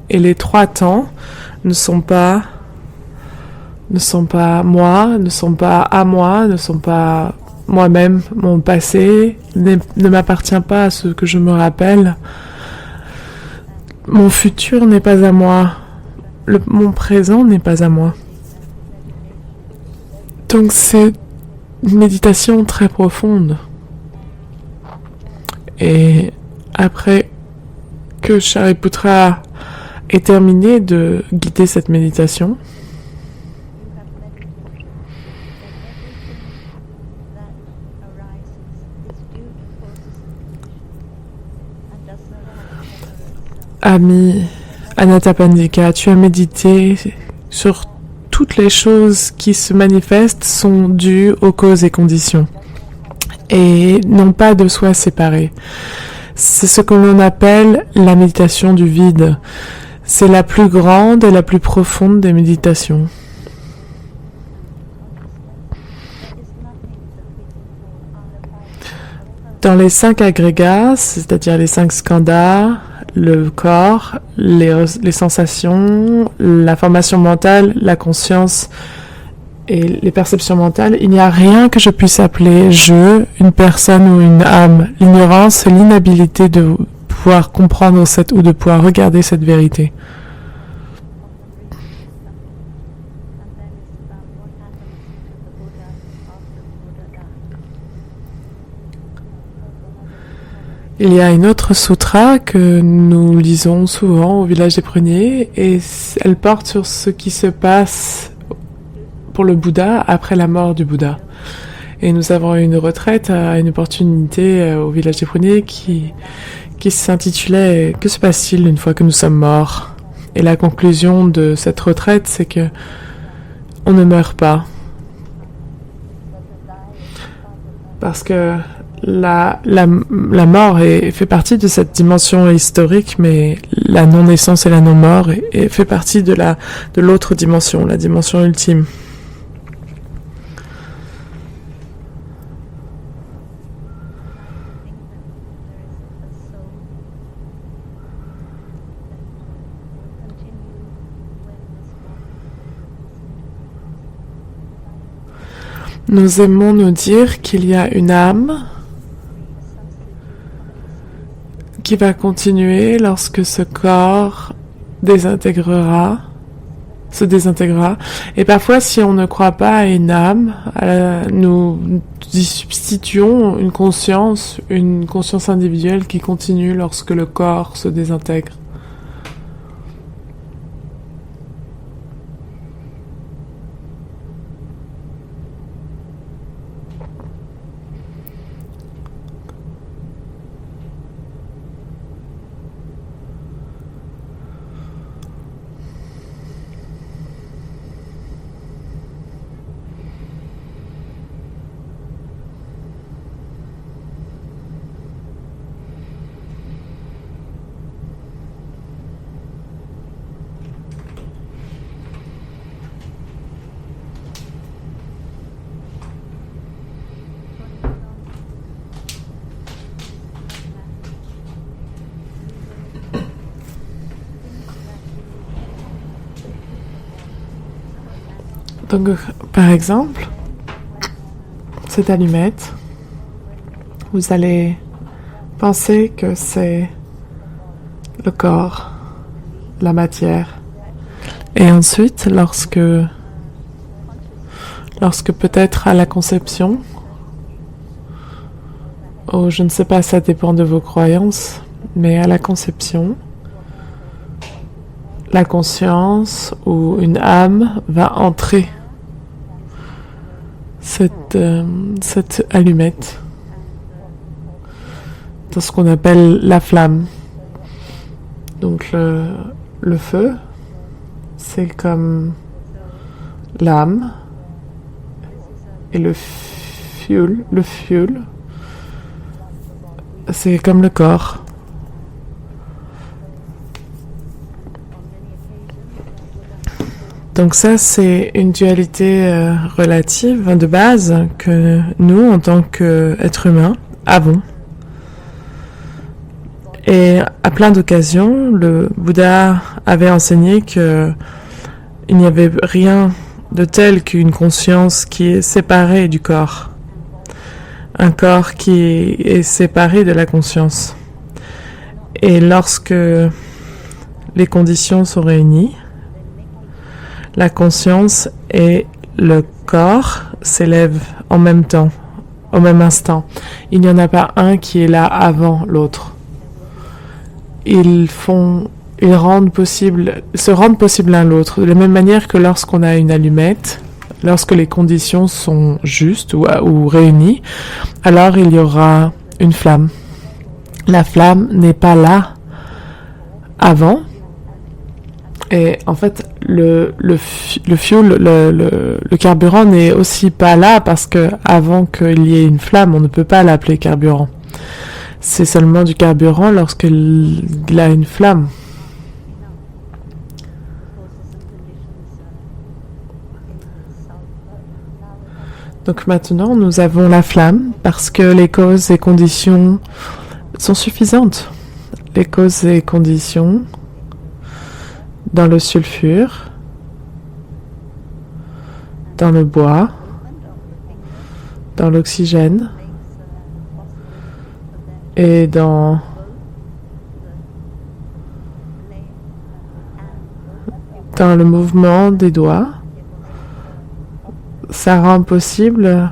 Et les 3 temps ne sont pas moi, ne sont pas à moi, ne sont pas moi-même. Mon passé ne m'appartient pas à ce que je me rappelle. Mon futur n'est pas à moi. Mon présent n'est pas à moi. Donc c'est une méditation très profonde. Et après que Shariputra ait terminé de guider cette méditation, Ami Anathapindika, tu as médité sur toutes les choses qui se manifestent sont dues aux causes et conditions. et non pas de soi séparé. C'est ce que l'on appelle la méditation du vide. C'est la plus grande et la plus profonde des méditations. Dans les 5 agrégats, c'est-à-dire les 5 skandhas, le corps, les sensations, la formation mentale, la conscience et les perceptions mentales, il n'y a rien que je puisse appeler je, une personne ou une âme. L'ignorance, c'est l'inhabilité de pouvoir comprendre ou de pouvoir regarder cette vérité. Il y a une autre sutra que nous lisons souvent au village des Pruniers et elle porte sur ce qui se passe pour le Bouddha après la mort du Bouddha. Et nous avons eu une retraite, une opportunité au village des Pruniers qui s'intitulait « Que se passe-t-il une fois que nous sommes morts ?» Et la conclusion de cette retraite, c'est que on ne meurt pas. Parce que la mort fait partie de cette dimension historique, mais la non-naissance et la non-mort fait partie de l'autre dimension, la dimension ultime. Nous aimons nous dire qu'il y a une âme qui va continuer lorsque ce corps se désintégrera. Et parfois, si on ne croit pas à une âme, nous y substituons une conscience individuelle qui continue lorsque le corps se désintègre. Donc, par exemple, cette allumette, vous allez penser que c'est le corps, la matière. Et ensuite, lorsque peut-être à la conception, ou je ne sais pas, ça dépend de vos croyances, mais à la conception, la conscience ou une âme va entrer cette allumette dans ce qu'on appelle la flamme. Donc le feu, c'est comme l'âme, et le fuel, c'est comme le corps. Donc ça, c'est une dualité relative de base que nous, en tant qu'êtres humains, avons. Et à plein d'occasions, le Bouddha avait enseigné qu'il n'y avait rien de tel qu'une conscience qui est séparée du corps. Un corps qui est séparé de la conscience. Et lorsque les conditions sont réunies, la conscience et le corps s'élèvent en même temps, au même instant. Il n'y en a pas un qui est là avant l'autre. Ils se rendent possibles l'un l'autre, de la même manière que lorsqu'on a une allumette, lorsque les conditions sont justes ou réunies, alors il y aura une flamme. La flamme n'est pas là avant. Et en fait, le fuel, le carburant n'est aussi pas là parce que avant qu'il y ait une flamme, on ne peut pas l'appeler carburant. C'est seulement du carburant lorsqu'il a une flamme. Donc maintenant, nous avons la flamme parce que les causes et conditions sont suffisantes. Les causes et conditions dans le sulfure, dans le bois, dans l'oxygène et dans le mouvement des doigts, ça rend possible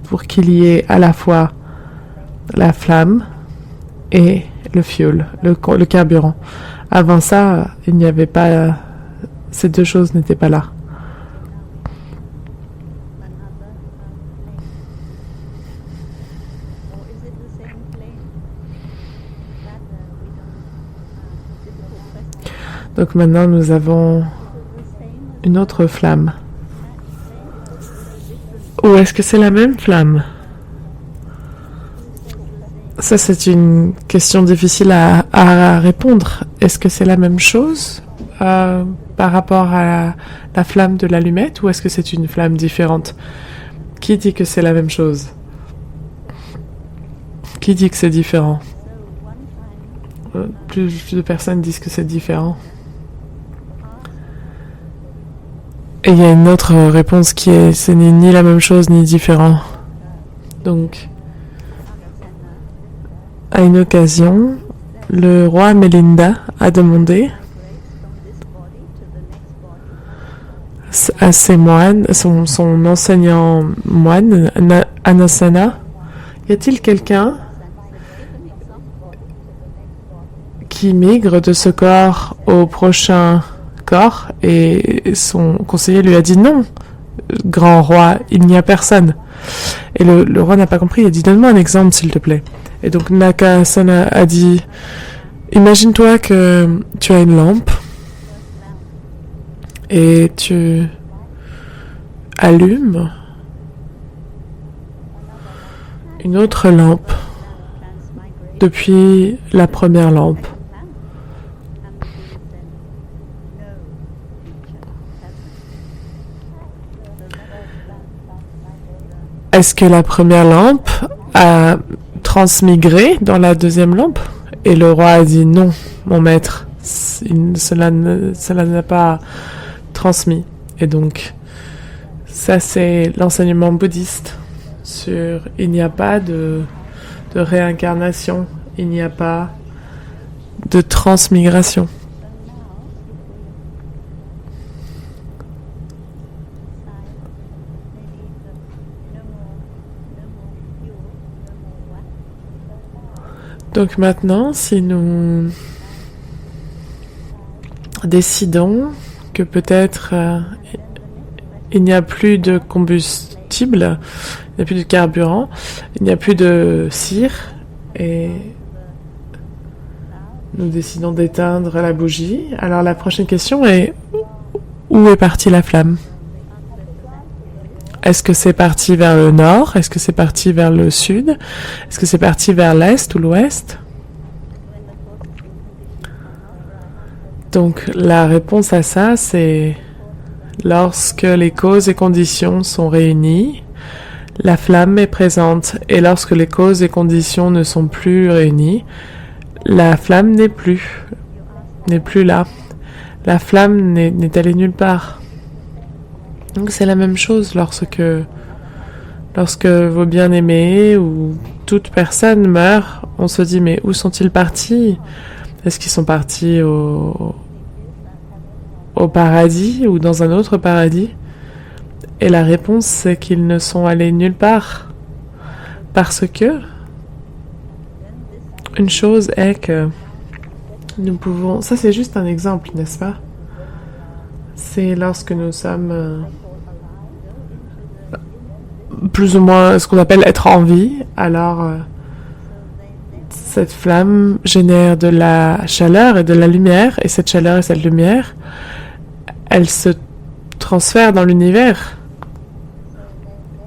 pour qu'il y ait à la fois la flamme et le fuel, le carburant. Avant ça, il n'y avait pas... ces deux choses n'étaient pas là. Donc maintenant, nous avons une autre flamme. Ou est-ce que c'est la même flamme? Ça, c'est une question difficile à répondre. Est-ce que c'est la même chose par rapport à la flamme de l'allumette ou est-ce que c'est une flamme différente? Qui dit que c'est la même chose? Qui dit que c'est différent? Plus de personnes disent que c'est différent. Et il y a une autre réponse qui est ce n'est ni la même chose ni différent. Donc, à une occasion, le roi Melinda a demandé à ses moines, son enseignant moine, Anasana, y a-t-il quelqu'un qui migre de ce corps au prochain corps? Et son conseiller lui a dit non, grand roi, il n'y a personne. Et le roi n'a pas compris, il a dit donne-moi un exemple s'il te plaît. Et donc Nakasana a dit imagine-toi que tu as une lampe et tu allumes une autre lampe depuis la première lampe. Est-ce que la première lampe a transmigré dans la deuxième lampe? Et le roi a dit non, mon maître, cela n'a pas transmis. Et donc, ça c'est l'enseignement bouddhiste sur il n'y a pas de réincarnation, il n'y a pas de transmigration. Donc maintenant, si nous décidons que peut-être il n'y a plus de combustible, il n'y a plus de carburant, il n'y a plus de cire, et nous décidons d'éteindre la bougie, alors la prochaine question est où est partie la flamme? Est-ce que c'est parti vers le nord? Est-ce que c'est parti vers le sud? Est-ce que c'est parti vers l'est ou l'ouest? Donc la réponse à ça, c'est lorsque les causes et conditions sont réunies, la flamme est présente. Et lorsque les causes et conditions ne sont plus réunies, la flamme n'est plus là. La flamme n'est allée nulle part. Donc c'est la même chose lorsque vos bien-aimés ou toute personne meurt, on se dit mais où sont-ils partis? Est-ce qu'ils sont partis au paradis ou dans un autre paradis? Et la réponse c'est qu'ils ne sont allés nulle part. Parce que une chose est que nous pouvons... Ça c'est juste un exemple, n'est-ce pas? C'est lorsque nous sommes plus ou moins ce qu'on appelle être en vie, alors cette flamme génère de la chaleur et de la lumière, et cette chaleur et cette lumière, elles se transfèrent dans l'univers.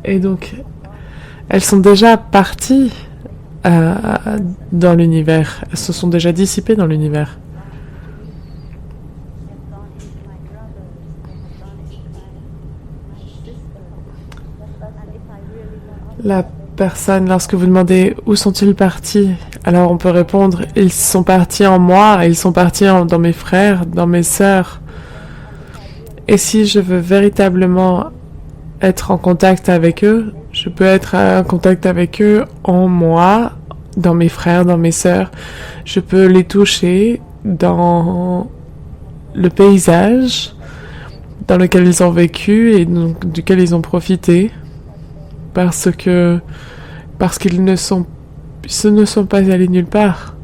Et donc, elles sont déjà parties dans l'univers. Elles se sont déjà dissipées dans l'univers. La personne, lorsque vous demandez où sont-ils partis, alors on peut répondre, ils sont partis en moi, ils sont partis dans mes frères, dans mes sœurs. Et si je veux véritablement être en contact avec eux, je peux être en contact avec eux en moi, dans mes frères, dans mes sœurs. Je peux les toucher dans le paysage dans lequel ils ont vécu et donc, duquel ils ont profité, parce qu'ils ne sont pas allés nulle part.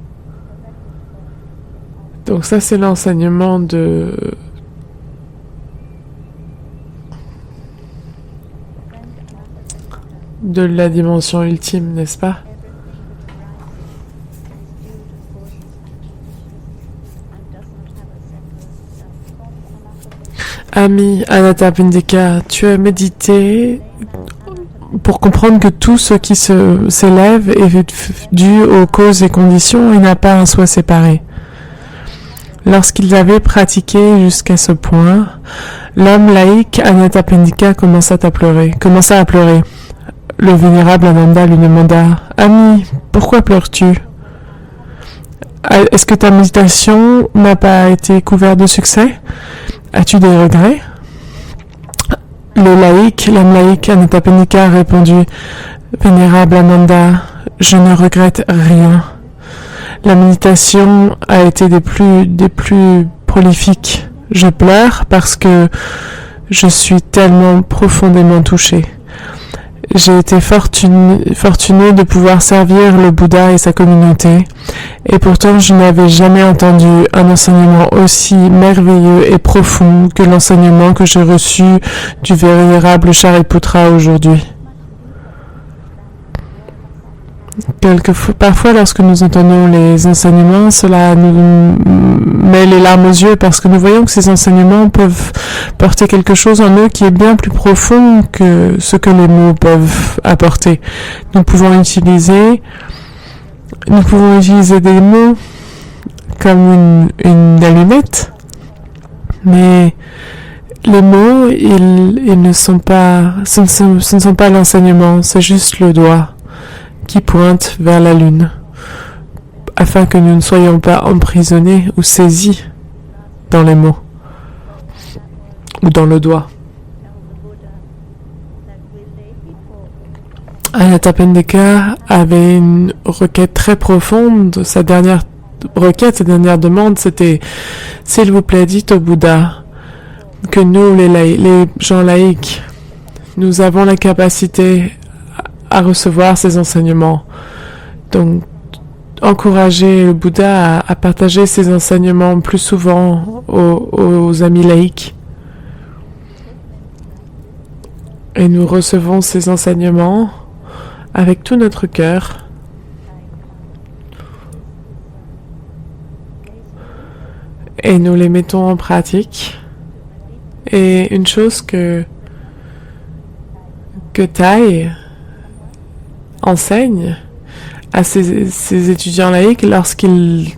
Donc ça, c'est l'enseignement de la dimension ultime, n'est-ce pas? Ami Anathapindika, tu as médité pour comprendre que tout ce qui s'élève est dû aux causes et conditions et n'a pas un soi séparé. Lorsqu'ils avaient pratiqué jusqu'à ce point, l'homme laïque Anathapindika commença à pleurer. Le vénérable Ananda lui demanda « Ami, pourquoi pleures-tu? Est-ce que ta méditation n'a pas été couverte de succès? As-tu des regrets ?» L'homme laïque Anathapindika a répondu « Vénérable Ananda, je ne regrette rien. La méditation a été des plus prolifiques. Je pleure parce que je suis tellement profondément touché. J'ai été fortuné de pouvoir servir le Bouddha et sa communauté, et pourtant je n'avais jamais entendu un enseignement aussi merveilleux et profond que l'enseignement que j'ai reçu du vénérable Shariputra aujourd'hui. Parfois, lorsque nous entendons les enseignements, cela nous met les larmes aux yeux parce que nous voyons que ces enseignements peuvent porter quelque chose en eux qui est bien plus profond que ce que les mots peuvent apporter. Nous pouvons utiliser des mots comme une allumette, mais les mots, ils ne sont pas, ce ne sont pas l'enseignement, c'est juste le doigt qui pointe vers la lune, afin que nous ne soyons pas emprisonnés ou saisis dans les mots ou dans le doigt. Anathapindika avait une requête très profonde. Sa dernière demande, c'était « S'il vous plaît, dites au Bouddha que nous, les gens laïcs, nous avons la capacité à recevoir ces enseignements. Donc, encourager le Bouddha à partager ces enseignements plus souvent aux amis laïcs. Et nous recevons ces enseignements avec tout notre cœur. Et nous les mettons en pratique. Et une chose que Thai enseigne à ses étudiants laïcs lorsqu'ils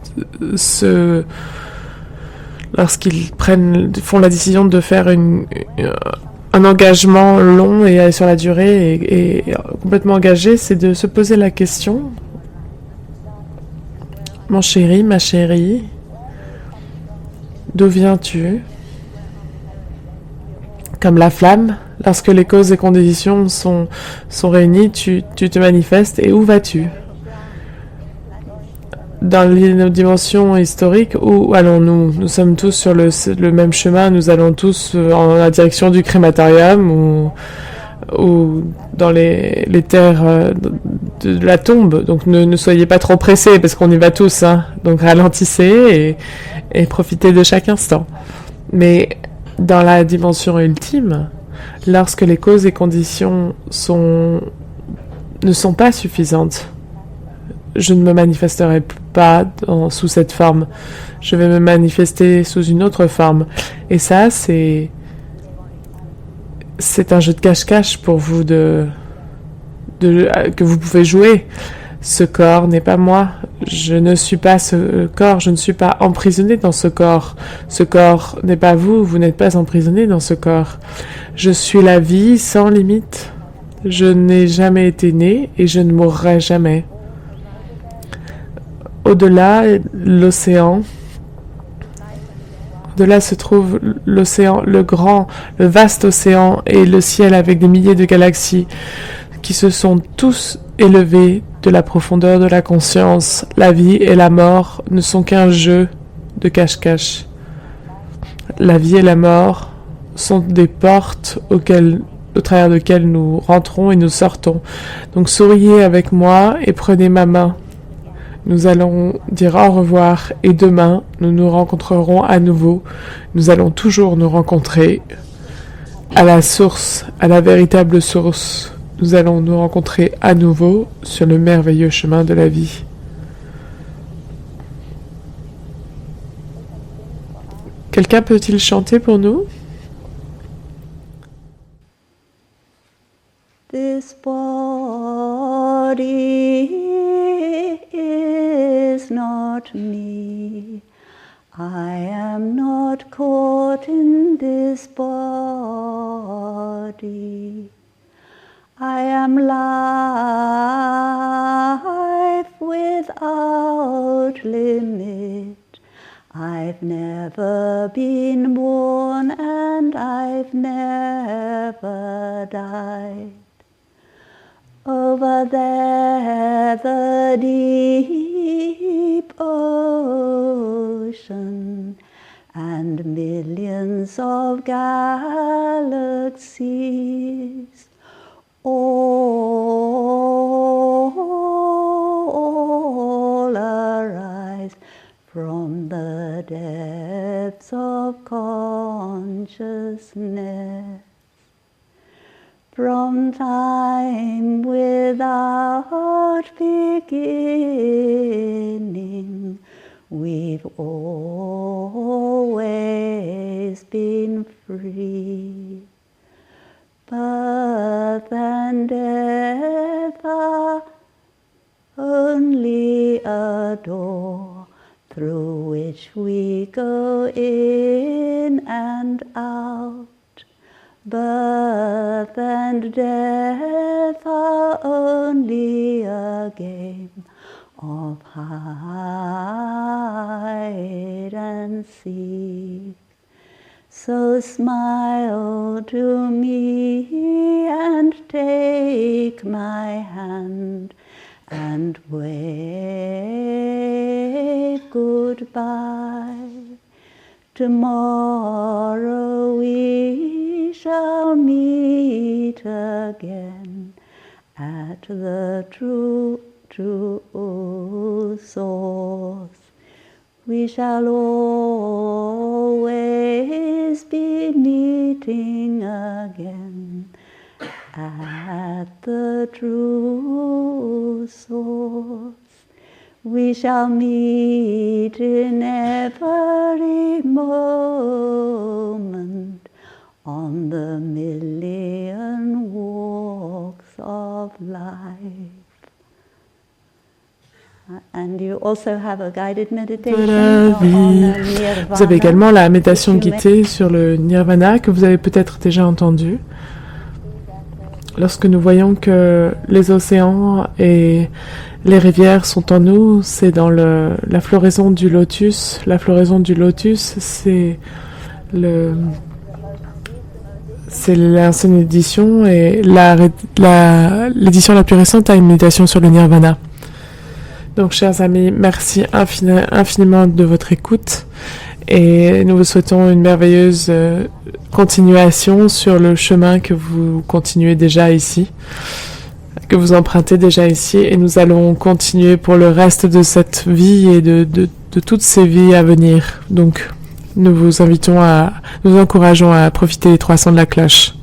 font la décision de faire un engagement long et sur la durée et complètement engagé, c'est de se poser la question: mon chéri, ma chérie, d'où viens-tu? Comme la flamme, lorsque les causes et conditions sont réunies, tu te manifestes. Et où vas-tu? Dans les dimensions historiques, où allons-nous? Nous sommes tous sur le même chemin, nous allons tous en la direction du crématorium ou dans les terres de la tombe. Donc ne soyez pas trop pressés parce qu'on y va tous, hein. Donc ralentissez et profitez de chaque instant. Mais dans la dimension ultime, lorsque les causes et conditions ne sont pas suffisantes, je ne me manifesterai pas sous cette forme. Je vais me manifester sous une autre forme. Et ça, c'est un jeu de cache-cache pour vous que vous pouvez jouer. Ce corps n'est pas moi. Je ne suis pas ce corps. Je ne suis pas emprisonné dans ce corps. Ce corps n'est pas vous. Vous n'êtes pas emprisonné dans ce corps. Je suis la vie sans limite. Je n'ai jamais été né et je ne mourrai jamais. Au-delà, l'océan. Au-delà se trouve l'océan, le vaste océan et le ciel avec des milliers de galaxies qui se sont tous élevés de la profondeur de la conscience. La vie et la mort ne sont qu'un jeu de cache-cache. La vie et la mort sont des portes au travers desquelles nous rentrons et nous sortons. Donc souriez avec moi et prenez ma main. Nous allons dire au revoir et demain, nous nous rencontrerons à nouveau. Nous allons toujours nous rencontrer à la source, à la véritable source. Nous allons nous rencontrer à nouveau sur le merveilleux chemin de la vie. Quelqu'un peut-il chanter pour nous? This body is not me. I am not caught in this body. I am life without limit. I've never been born and I've never died. Over there, the deep ocean and millions of galaxies all arise from the depths of consciousness. From time without beginning, we've always been free. Birth and death are only a door through which we go in and out. Birth and death are only a game of hide and seek. So smile to me and take my hand and wave goodbye. Tomorrow we shall meet again at the true source. We shall always be meeting again at the true source. We shall meet in every moment on the million walks of life. And you also have a guided meditation on Nirvana. Vous avez également la méditation guidée sur le Nirvana que vous avez peut-être déjà entendu. Lorsque nous voyons que les océans et les rivières sont en nous, c'est dans la floraison du lotus. La floraison du lotus, c'est l'ancienne édition et l'édition la plus récente a une méditation sur le Nirvana. Donc, chers amis, merci infiniment de votre écoute et nous vous souhaitons une merveilleuse continuation sur le chemin que vous continuez déjà ici, que vous empruntez déjà ici, et nous allons continuer pour le reste de cette vie et de toutes ces vies à venir. Donc, nous vous encourageons à profiter des 300 de la cloche.